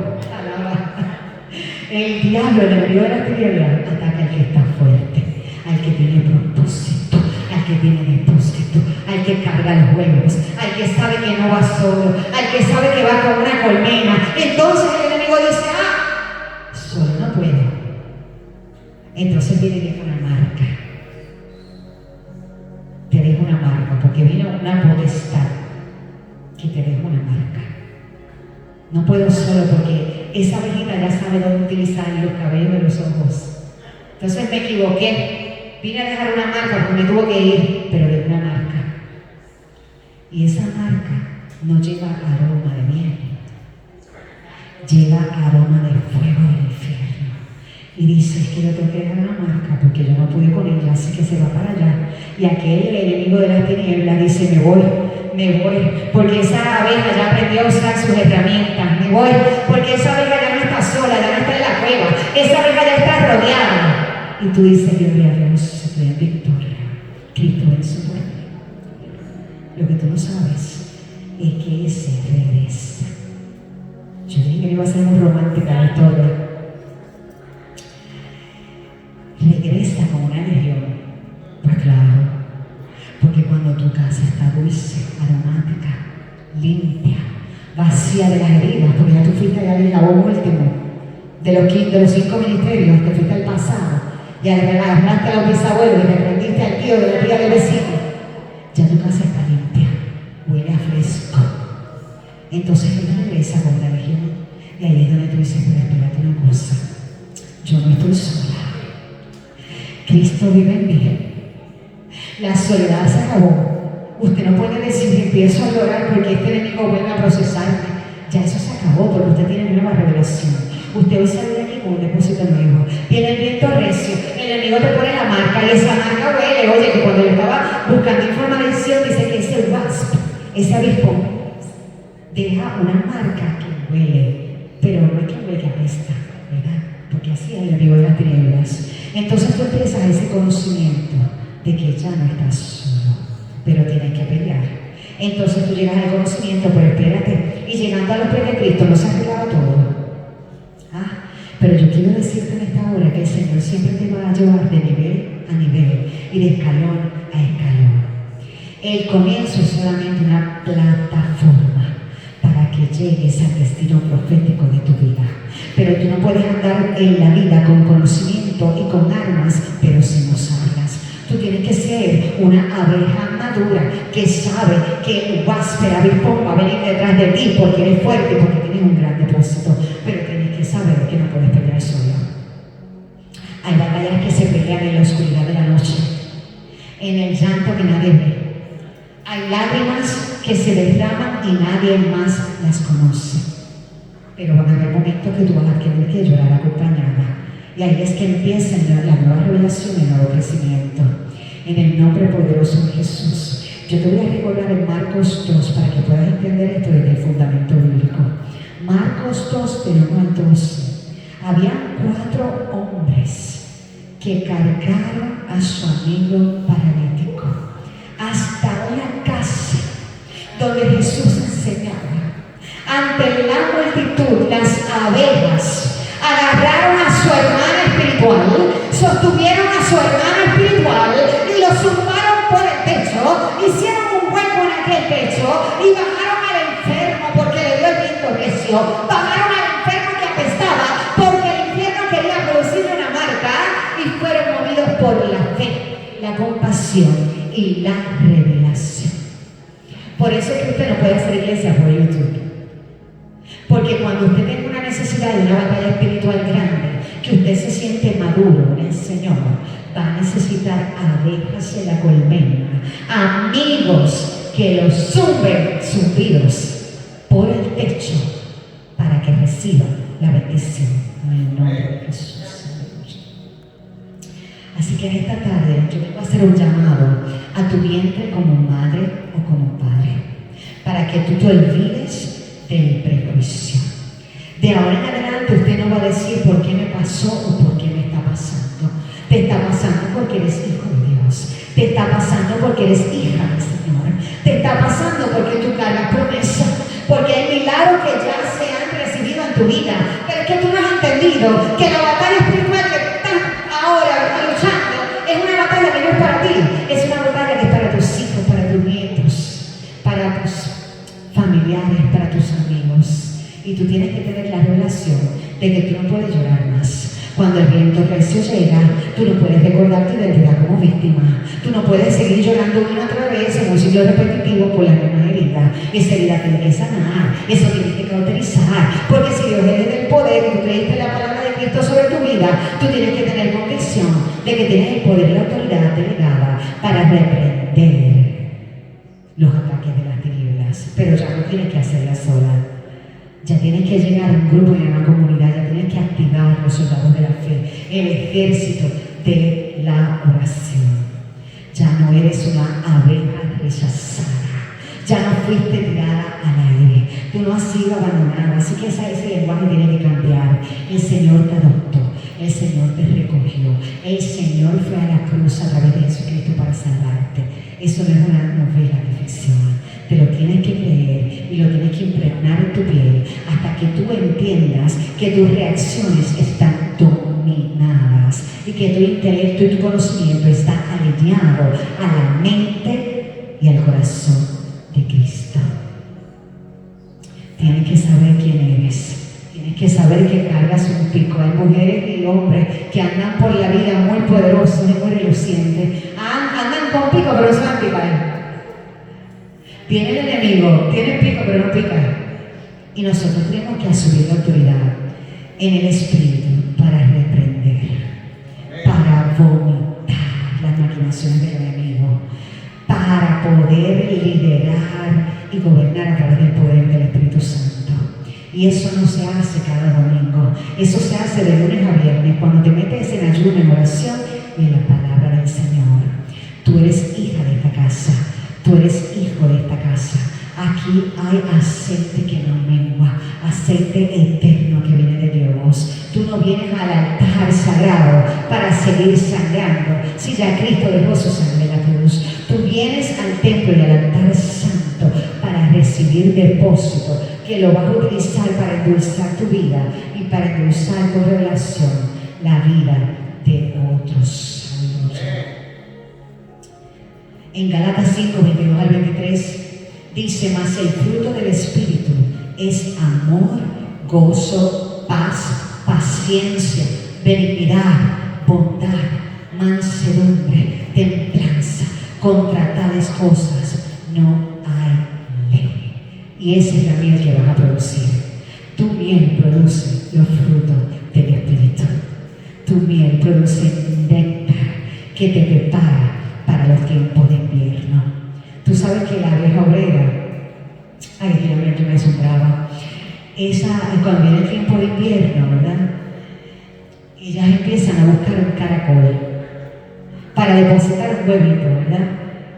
El diablo, el enemigo de las tinieblas, ataca al que está fuerte, al que tiene propósito, al que tiene depósito, al que carga los huevos, al que sabe que no va solo, al que sabe que va con una colmena. Entonces el enemigo dice, solo no puedo. Entonces viene y deja una marca. Te dejo una marca, porque vino una potestad que te dejo una marca. No puedo solo porque esa abejita ya sabe dónde utilizar los cabellos de los ojos. Entonces me equivoqué. Vine a dejar una marca porque me tuvo que ir, pero dejé una marca. Y esa marca no lleva aroma de miel, lleva aroma de fuego del infierno. Y dice, es que yo tengo que dejar una marca porque yo no pude con ella, así que se va para allá. Y aquel, el enemigo de las tinieblas, dice, me voy, porque esa abeja ya aprendió a usar sus herramientas. Me voy, porque esa abeja ya no está sola, ya no está en la cueva, esa abeja ya está rodeada. Y tú dices, gloria a Dios, estoy en victoria, Cristo en su pueblo. Lo que tú no sabes es que ese regresa. Yo dije que iba a ser muy romántica la historia. Regresa con una legión. Pues claro, porque cuando tu casa está dulce, aromática, limpia, vacía de las heridas, porque ya tú fuiste al eslabón último de los 5 ministerios, te fuiste al pasado, y agarraste a los bisabuelos y le prendiste al tío de la tía del vecino, ya tu casa está limpia, huele a fresco. Entonces él regresa con la legión, y ahí es donde tú dices, pero espérate una cosa, yo no estoy sola, Cristo vive en mí. La soledad se acabó. Usted no puede decir, empiezo a llorar porque este enemigo vuelve a procesarme. Ya eso se acabó porque usted tiene nueva revelación. Usted hoy sale de aquí con un depósito nuevo. Viene el viento recio, el enemigo te pone la marca y esa marca huele. Oye, que cuando yo estaba buscando información dice que es el wasp, ese avispón, deja una marca que huele, pero no es que huele que apesta, ¿verdad? Porque así es el enemigo de las tinieblas. Entonces tú empiezas ese conocimiento de que ya no estás solo, pero tienes que pelear. Entonces tú llegas al conocimiento, pero espérate, y llegando a los pies de Cristo no se arreglaba todo. Pero yo quiero decirte en esta hora que el Señor siempre te va a llevar de nivel a nivel y de escalón a escalón. El comienzo es solamente una plataforma para que llegues al destino profético de tu vida. Pero tú no puedes andar en la vida con conocimiento y con armas, pero si no sabes. Tú tienes que ser una abeja madura que sabe que el wasp, el avispón, va a venir detrás de ti porque eres fuerte, porque tienes un gran depósito. Pero tienes que saber que no puedes pelear solo. Hay batallas que se pelean en la oscuridad de la noche, en el llanto que nadie ve. Hay lágrimas que se derraman y nadie más las conoce. Pero van a haber momentos que tú vas a tener que llorar acompañada. Y ahí es que empieza la nueva revelación y el nuevo crecimiento. En el nombre poderoso de Jesús. Yo te voy a recordar en Marcos 2 para que puedas entender esto desde el fundamento bíblico. Marcos 2, del 1 al 12. Había 4 hombres que cargaron a su amigo paralítico hasta una casa donde Jesús enseñaba. Ante la multitud, las abejas agarraron a su hermana espiritual, sostuvieron a su hermana espiritual y lo zumbaron por el techo, hicieron un hueco en aquel techo y bajaron al enfermo porque le dio el viento recio, bajaron al enfermo que apestaba porque el infierno quería producirle una marca y fueron movidos por la fe, la compasión y la revelación. Por eso es que usted no puede hacer iglesia por YouTube. Porque cuando usted tenga una necesidad de una batalla espiritual grande, que usted se siente maduro en el Señor, va a necesitar abejas en la colmena, amigos que los zumben zumbidos por el techo para que reciban la bendición en el nombre de Jesús. Así que en esta tarde yo vengo a hacer un llamado a tu vientre como madre o como padre, para que tú te olvides del prejuicio. De ahora en adelante usted no va a decir por qué me pasa pasó o por qué me está pasando. Te está pasando porque eres hijo de Dios. Te está pasando porque eres hija del Señor. Te está pasando porque tú cargas promesa. Porque hay milagros que ya se han recibido en tu vida. Pero es que tú no has entendido que la batalla espiritual que estás ahora luchando es una batalla que no es para ti. Es una batalla que es para tus hijos, para tus nietos, para tus familiares, para tus amigos. Y tú tienes que tener la revelación de que tú no puedes llorar más. Cuando el viento recio llega, tú no puedes recordar tu identidad como víctima. Tú no puedes seguir llorando una y otra vez en un ciclo repetitivo por la misma herida. Esa herida tiene que sanar, eso tienes que cauterizar. Porque si Dios es del poder y tú creíste la palabra de Cristo sobre tu vida, tú tienes que tener convicción de que tienes el poder y la autoridad delegada para reprender los ataques de las tinieblas. Pero ya no tienes que hacerla sola. Ya tienes que llegar a un grupo y a una comunidad, ya tienes que activar los soldados de la fe, el ejército de la oración. Ya no eres una abeja rechazada, ya no fuiste tirada al aire, tú no has sido abandonada, así que ese lenguaje tiene que cambiar. El Señor te adoptó, el Señor te recogió, el Señor fue a la cruz a través de Jesucristo para salvarte. Eso no es una novela de ficción. Te lo tienes que creer y lo tienes que impregnar en tu piel hasta que tú entiendas que tus reacciones están dominadas y que tu intelecto y tu conocimiento está alineado a la mente y al corazón de Cristo. Tienes que saber quién eres. Tienes que saber que cargas un pico. Hay mujeres y hombres que andan por la vida muy poderosos y muy relucientes. Andan con pico pero no saben picar. Tiene el enemigo, tiene el pico, pero no pica. Y nosotros tenemos que asumir la autoridad en el Espíritu para reprender, para vomitar las maquinaciones del enemigo, para poder liderar y gobernar a través del poder del Espíritu Santo. Y eso no se hace cada domingo, eso se hace de lunes a viernes, cuando te metes en ayuno, en oración y en la palabra del Señor. Tú eres hija de esta casa. Tú eres hijo de esta casa. Aquí hay aceite que no mengua, aceite eterno que viene de Dios. Tú no vienes al altar sagrado para seguir sangrando, si ya Cristo dejó su sangre en la cruz. Tú vienes al templo y al altar santo para recibir depósito que lo vas a utilizar para endulzar tu vida y para endulzar con revelación la vida de otros. En Galatas 5, 22 al 23 dice: mas el fruto del Espíritu es amor, gozo, paz, paciencia, benignidad, bondad, mansedumbre, templanza. Contra tales cosas no hay ley. Y esa es la miel que vas a producir. Tu miel produce los frutos del Espíritu. Tu miel produce néctar que te prepara para los tiempos de invierno. Tú sabes que la abeja obrera, realmente me asombraba, cuando viene el tiempo de invierno, ¿verdad? Ellas empiezan a buscar un caracol para depositar un huevito, ¿verdad?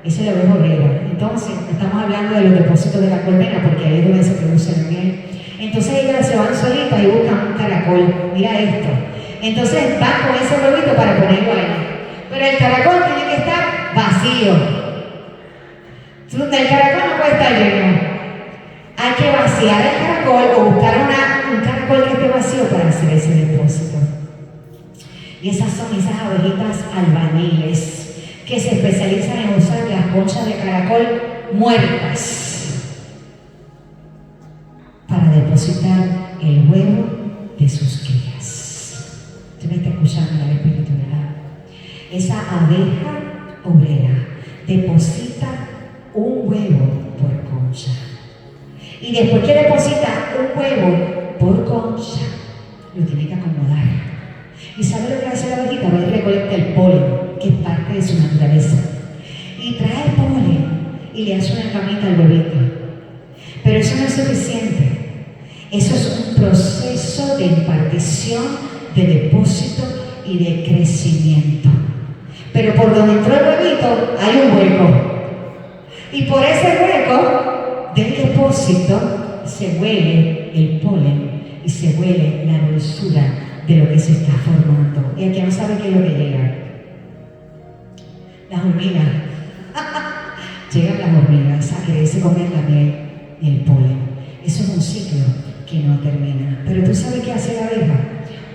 Esa es la abeja obrera. Entonces, estamos hablando de los depósitos de la colmena, porque ahí es donde se produce la miel. Entonces ellas se van solitas y buscan un caracol. Mira esto. Entonces van con ese huevito para ponerlo ahí. Pero el caracol tiene que estar vacío. El caracol no puede estar lleno. Hay que vaciar el caracol o buscar un caracol que esté vacío para hacer ese depósito. Y esas son esas abejitas albañiles que se especializan en usar las conchas de caracol muertas para depositar el huevo de sus crías. Usted me está escuchando, el Espíritu, ¿verdad? Esa abeja obrera deposita un huevo por concha. Y después que deposita un huevo por concha, lo tiene que acomodar. ¿Y sabe lo que hace la abejita? Va y recolecta el polen, que es parte de su naturaleza. Y trae el polen y le hace una camita al huevito. Pero eso no es suficiente. Eso es un proceso de impartición, de depósito y de crecimiento. Pero por donde entró el huevito hay un hueco. Y por ese hueco del depósito se huele el polen y se huele la dulzura de lo que se está formando. Y aquí no sabe qué es lo que llega. Las hormigas. Llegan las hormigas a quererse comer la miel y el polen. Eso es un ciclo que no termina. Pero ¿tú sabes qué hace la abeja?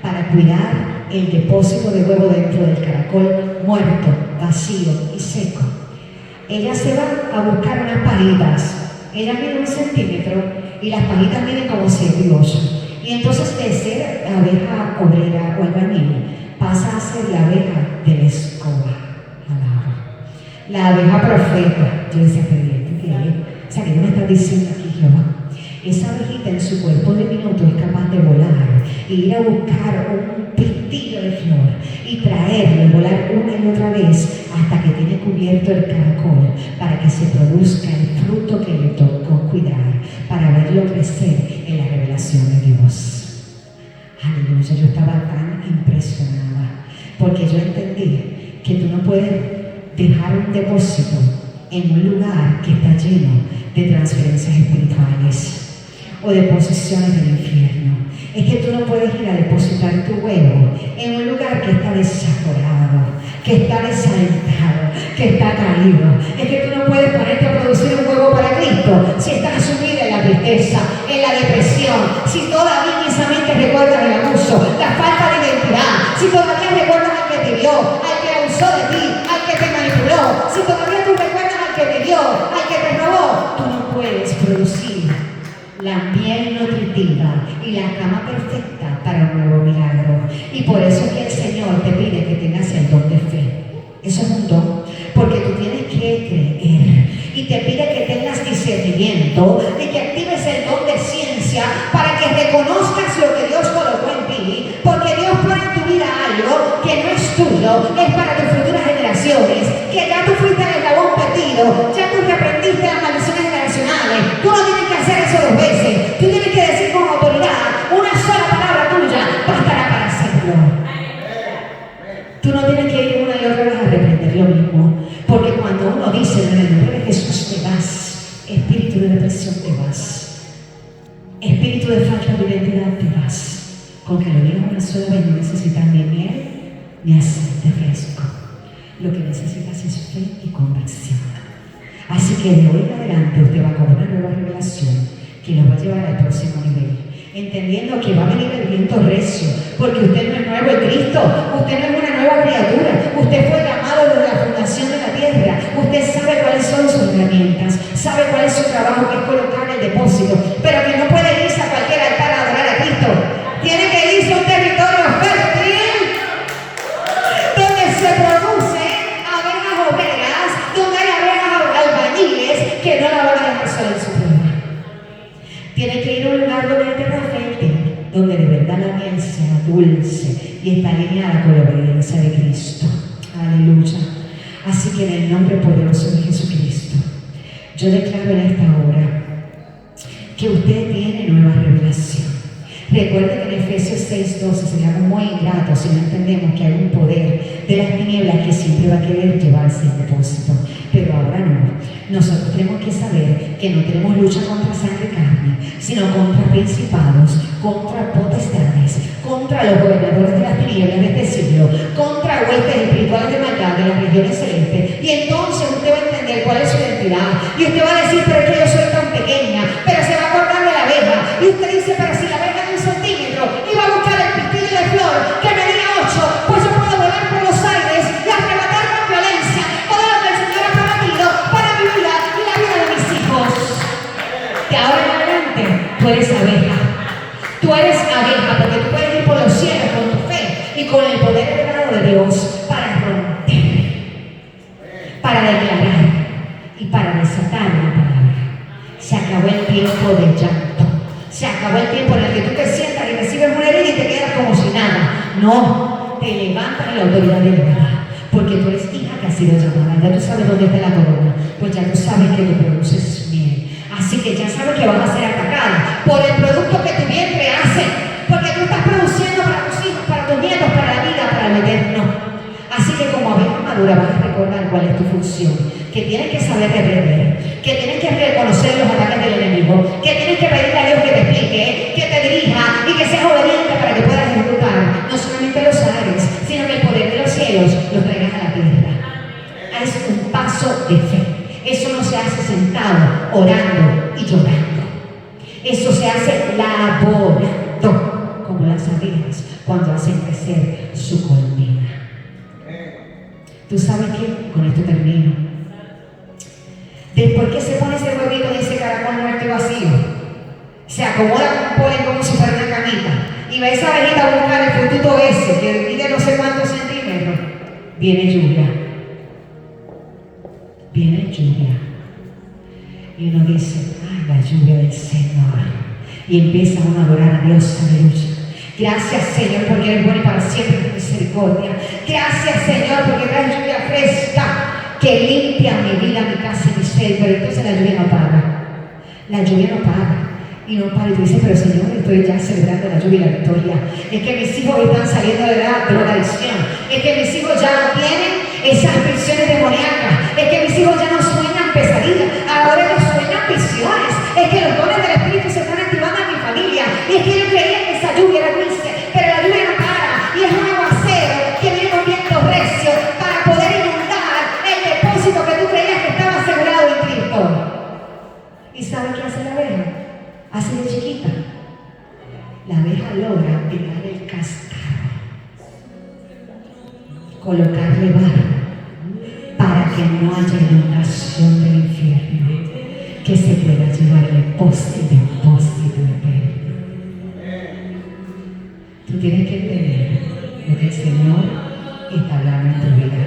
Para cuidar el depósito de huevo dentro del caracol muerto, vacío y seco. Ella se va a buscar unas pajitas. Ella mide 1 centímetro y las pajitas miden como 7 y 8. Y entonces de ser abeja obrera o albañil pasa a ser la abeja de la escoba. La abeja profeta. Yo decía, ¿qué? O sea, ¿qué me está diciendo aquí Jehová? Esa abejita en su cuerpo de minuto es capaz de volar y ir a buscar un pistillo de flor y traerlo y volar una y otra vez hasta que tiene cubierto el caracol para que se produzca el fruto que le tocó cuidar, para verlo crecer en la revelación de Dios. Aleluya, yo estaba tan impresionada porque yo entendí que tú no puedes dejar un depósito en un lugar que está lleno de transferencias espirituales o de posesiones del infierno. Es que tú no puedes ir a depositar tu huevo en un lugar que está desaforado, que está desalentado, que está caído. Es que tú no puedes ponerte a producir un huevo para Cristo si estás sumida en la tristeza, en la depresión, si todavía inmensamente recuerdas el abuso, la falta de identidad, si todavía recuerdas al que te dio, al que abusó de ti, al que te manipuló, si todavía tú recuerdas al que te dio, al que te robó. Tú no puedes producir la miel nutritiva y la cama perfecta para un nuevo milagro. Y por eso es que el Señor te pide que tengas el don de fe. Eso es un don, porque tú tienes que creer. Y te pide que tengas discernimiento y que actives el don de ciencia para que reconozcas lo que Dios colocó en ti, porque Dios pone en tu vida algo que no es tuyo, es para tus futuras generaciones, que ya tú fuiste el eslabón perdido, ya tú reprendiste las maldiciones generacionales. Tú no tienes que hacer eso 2 veces, tú tienes que decir con autoridad, una sola palabra tuya bastará para hacerlo. Tú no tienes que ir una y otra vez a reprender lo mismo, porque cuando uno dice en el nombre de Jesús te vas, espíritu de depresión te vas, espíritu de falta de identidad te vas. Con que lo digas una sola vez no necesitas ni miel ni aceite fresco. Lo que necesitas es fe y convicción. Así que de hoy en adelante usted va a cobrar una nueva revelación que lo va a llevar al próximo nivel, entendiendo que va a venir el viento recio, porque usted no es nuevo en Cristo, usted no es una nueva criatura, usted fue llamado desde la fundación de la tierra, usted sabe cuáles son sus herramientas, sabe cuál es su trabajo, que es colocar el depósito, pero que no puede irse a cualquier altar a adorar a Cristo, tiene que irse a un territorio fértil, donde se producen abejas obreras, donde hay abejas albañiles que no la van a dejar sola en su vida. Tiene que ir a un lugar donde hay tierra fértil, donde de verdad la miel sea dulce y está alineada con la obediencia de Cristo. Aleluya. Así que en el nombre poderoso de Jesucristo, yo declaro en esta hora que usted tiene nueva revelación. Recuerde que en Efesios 6:12 seríamos muy ingratos si no entendemos que hay un poder de las tinieblas que siempre va a querer llevarse el depósito. Pero ahora no. Nosotros tenemos que saber que no tenemos lucha contra sangre y carne, sino contra principados, contra potestades, contra los gobernadores de las tinieblas de este siglo, contra huestes espirituales de maldad de las regiones celestes. Y entonces usted va a entender cuál es su identidad. Y usted va a decir, pero es que yo soy tan pequeña, pero se va a acordar de la abeja. Y usted dice, pero si la abeja de 1 centímetro iba a buscar el pistillo de flor que medía 8, pues yo puedo volar por los aires y arrebatar con violencia todo lo que el Señor ha prometido para mi vida y la vida de mis hijos. De ahora en adelante, tú eres abeja. Tú eres abeja porque tú puedes ir por los cielos con tu fe y con el poder revelado de Dios para romper, para declarar y para desatar la palabra. Se acabó el tiempo de llanto. Se acabó el tiempo en el que tú te sientas y recibes una herida y te quedas como si nada. No, te levantas en la autoridad de la verdad, porque tú eres hija que ha sido llamada. Ya tú sabes dónde está la corona, pues ya tú sabes que tú produces miel. Así que ya sabes que vas a ser atacada por el producto que tu vientre hace, porque tú estás produciendo para tus hijos, para tus nietos, para la vida, para el eterno. Así que como abeja madura vas a recordar cuál es tu función, que tienes que saber reprender, que tienes que reconocer los ataques del enemigo, que tienes que pedirle a Dios que te explique, que te dirija y que seas obediente para que puedas ejecutar cielos los traigan a la tierra. Es un paso de fe. Eso no se hace sentado, orando y llorando. Eso se hace laborando, como las abejas cuando hacen crecer su colmena. ¿Tú sabes qué? Con esto termino. Después que se pone ese huevito y ese caracol muerto y vacío, se acomoda con polen como si fuera una camita y va esa abejita a buscar el frutito ese que mide no sé cuántos centímetros. Viene lluvia. Viene lluvia. Y uno dice, ay, la lluvia del Señor. Y empieza uno a adorar a Dios, aleluya. Gracias, Señor, porque eres bueno y para siempre tu misericordia. Gracias, Señor, porque traes lluvia fresca que limpia mi vida, mi casa y mi ser. Pero entonces la lluvia no para. La lluvia no para. Y no para. Y tú dices, pero Señor, estoy ya celebrando la lluvia y la victoria. Es que mis hijos están saliendo de la drogadicción. Es que mis hijos ya no tienen esas visiones demoníacas. Es que mis hijos ya no sueñan pesadillas. Ahora ellos sueñan visiones. Es que los dones del Espíritu se están activando en mi familia. Y es que yo creía que esa lluvia era dulce, pero la lluvia no para. Y es un aguacero que viene con viento recio para poder inundar el depósito que tú creías que estaba asegurado en Cristo. ¿Y sabes qué hace la abeja? Así de chiquita. La abeja logra pegar el cascarro, colocarle barro para que no haya inundación del infierno que se pueda llevar el depósito eterno. Tú tienes que entender lo que el Señor está hablando en tu vida.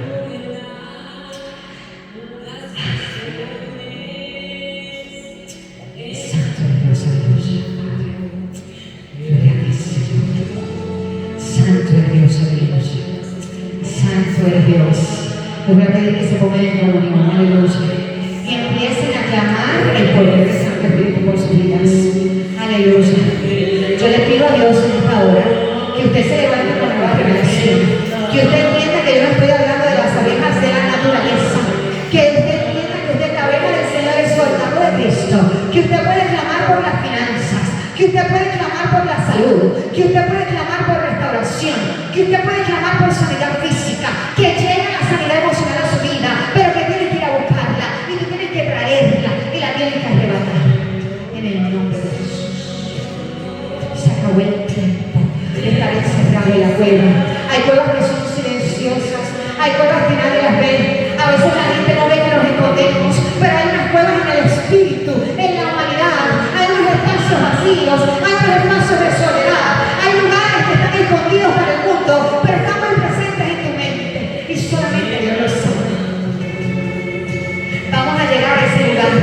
Santo es Dios, aleluya, Padre. Gloria a ti, Señor. Santo es Dios, aleluya. Santo es Dios. Les voy a pedir que se pongan en comunión, aleluya. Y empiecen a clamar el poder de Santo Espíritu por sus vidas. Aleluya. Yo le pido a Dios en esta hora que usted se levante con nueva revelación. Que usted entienda que yo no estoy hablando de las abejas de la naturaleza. Que usted entienda que usted es la abeja del Señor y soldado de Cristo. Que usted puede clamar por las finanzas. Que usted puede clamar por la salud. Que usted puede clamar por restauración. Que usted puede clamar por sanidad física. Que llegue la sanidad emocional a su vida. Pero que tiene que ir a buscarla. Y tú tienes que traerla. Y la tienes que arrebatar. En el nombre de Jesús. Se acabó el tiempo de estar encerrado en la cueva. Hay cuevas que son silenciosas. Hay cuevas que nadie las ve. A veces la gente no ve que nos escondemos. Pero hay unas cuevas en el espíritu, en la humanidad. Hay unos espacios vacíos. Hay unos espacios de soledad. Hay lugares que están escondidos para el mundo, pero están muy presentes en tu mente. Y solamente Dios lo sabe. Vamos a llegar a ese lugar.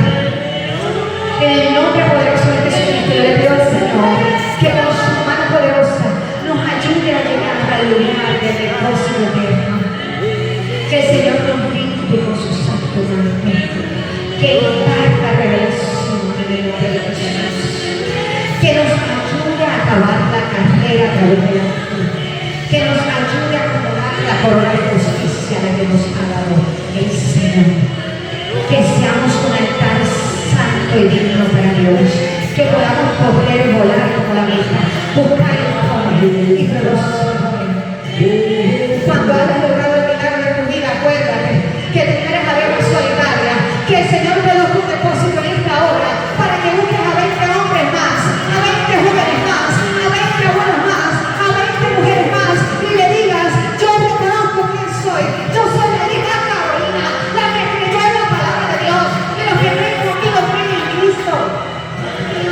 En el nombre poderoso de Jesucristo, yo le pido al Señor que con su mano poderosa nos ayude a llegar al lugar del depósito eterno. Que el Señor nos limpie con su santo manto. Que imparta revelación en el nombre de Jesús. Que nos ayude a acabar la carrera a través de la fe. Que nos ayude a acomodar la corona de justicia la que nos ha dado el Señor. Que seamos un altar santo y digno para Dios. Que podamos correr y volar como la misma. Buscar el joven y producir. Cuando hayas logrado el milagro de tu vida, acuérdate que tú eres abeja solitaria. Que el Señor te dio un depósito en esta hora para que busques a 20 hombres más, a 20 jóvenes más, a 20 abuelos más, a 20 mujeres más y le digas, yo reconozco quién soy. Yo soy la hija Carolina, la que creyó en la palabra de Dios, de los que creen conmigo creen en Cristo.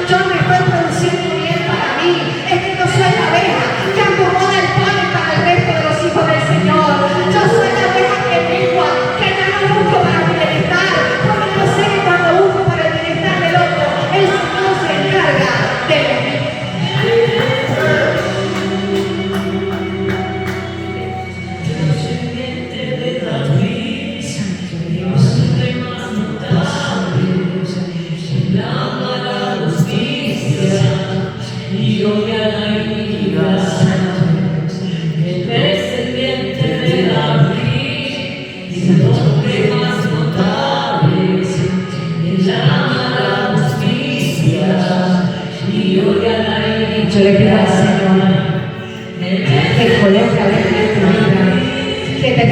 Yo no estoy produciendo bien para mí, es que yo soy la abeja que acomoda el pan para el resto de los hijos del Señor. Yo soy la abeja que mengua, que ya no busco para mi bienestar, porque yo sé que cuando busco para el bienestar del otro, el Señor se encarga de mí. Yo le pido al Señor que coloque a ver en tu vida, que te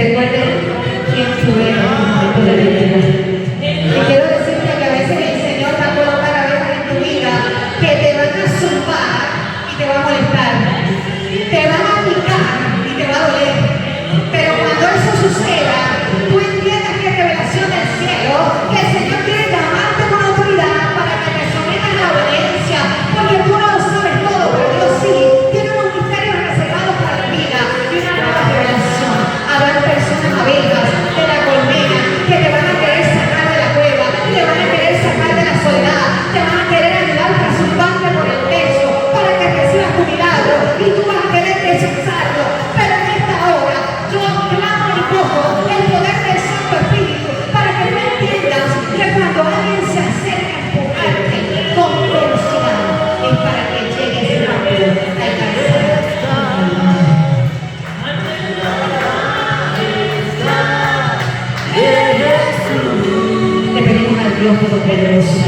Dios Todopoderoso,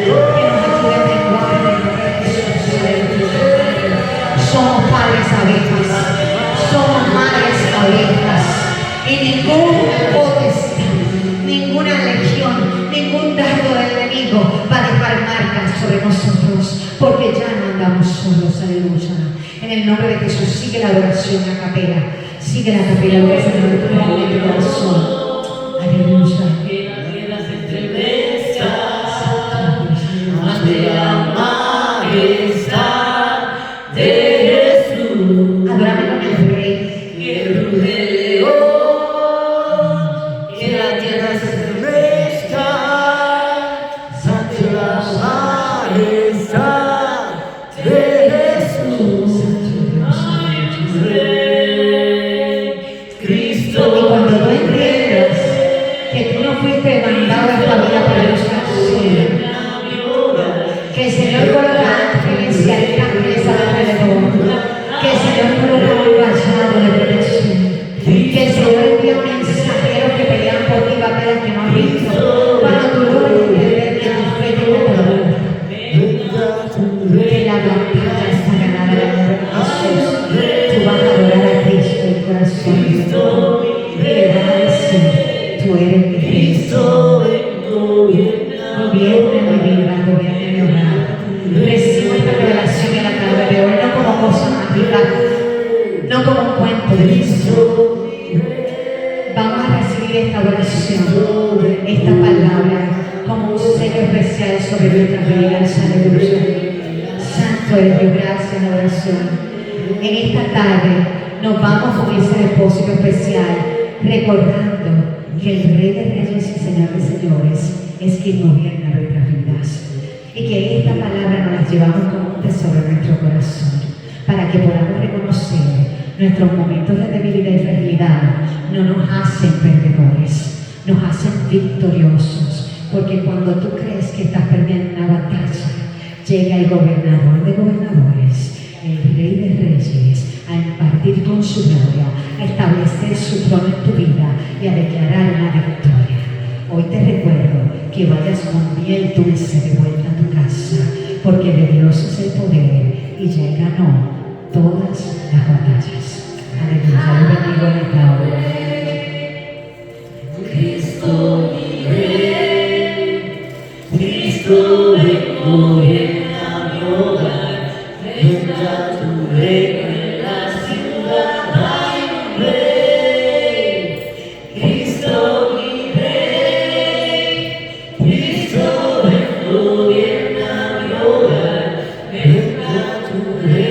que nos ayude a menguar en el nombre de Jesús. Aleluya. Somos padres abejas, somos madres abejas, y ningún potestad, ninguna legión, ningún dardo del enemigo va a dejar marcas sobre nosotros, porque ya no andamos solos. Aleluya. En el nombre de Jesús, sigue la adoración a capela, sigue la capela, lo que es en el corazón. Aleluya. Ante la majestad de Jesús, Adorame con el Rey. que ruge el león, que la tierra se estremezca ante la majestad de Jesús, Rey, Cristo. Y cuando tú entiendas que tú no fuiste mandado a esta vida por el Señor, que el Señor coloca ángeles y arcángeles alrededor, que el Señor coloca un vallado de protección, que el Señor envía mensajeros que pelean por ti, batallas que no has visto. Cuando tú logres entender que tu fe tiene poder, que la batalla está ganada en el nombre de Jesús, tú vas a adorar a Cristo en corazón y le vas a decir: tú eres mi Cristo. Gobierna mi vida, gobierna mi hogar. Recibo esta revelación en la tarde de hoy, no como cosa mágica, no como un cuento de Cristo. Vamos a recibir esta adoración, esta palabra, como un sello especial sobre nuestras vidas. Aleluya. Santo eres Dios, gracias en adoración. En esta tarde nos vamos con ese depósito especial, recordando que el Rey de Reyes y Señor de Señores es quien gobierna nuestras vidas, y que esta palabra nos la llevamos como un tesoro en nuestro corazón, para que podamos reconocer nuestros momentos de debilidad y fragilidad. No nos hacen perdedores, nos hacen victoriosos, porque cuando tú crees que estás perdiendo una batalla, llega el gobernador de gobernadores, el Rey de Reyes, a impartir con su gloria, a establecer su trono en tu vida y a declarar una victoria. Hoy te recuerdo que vayas con miel dulce de vuelta a tu casa, porque de Dios es el poder y ya Él ganó todas las batallas. Aleluya. Yo bendigo en esta hora. Cristo mi Rey, Cristo ven, gobierna mi hogar, venga tu reino en la ciudad, hay un Rey, Cristo mi Rey, Cristo ven, gobierna mi hogar, venga tu reino.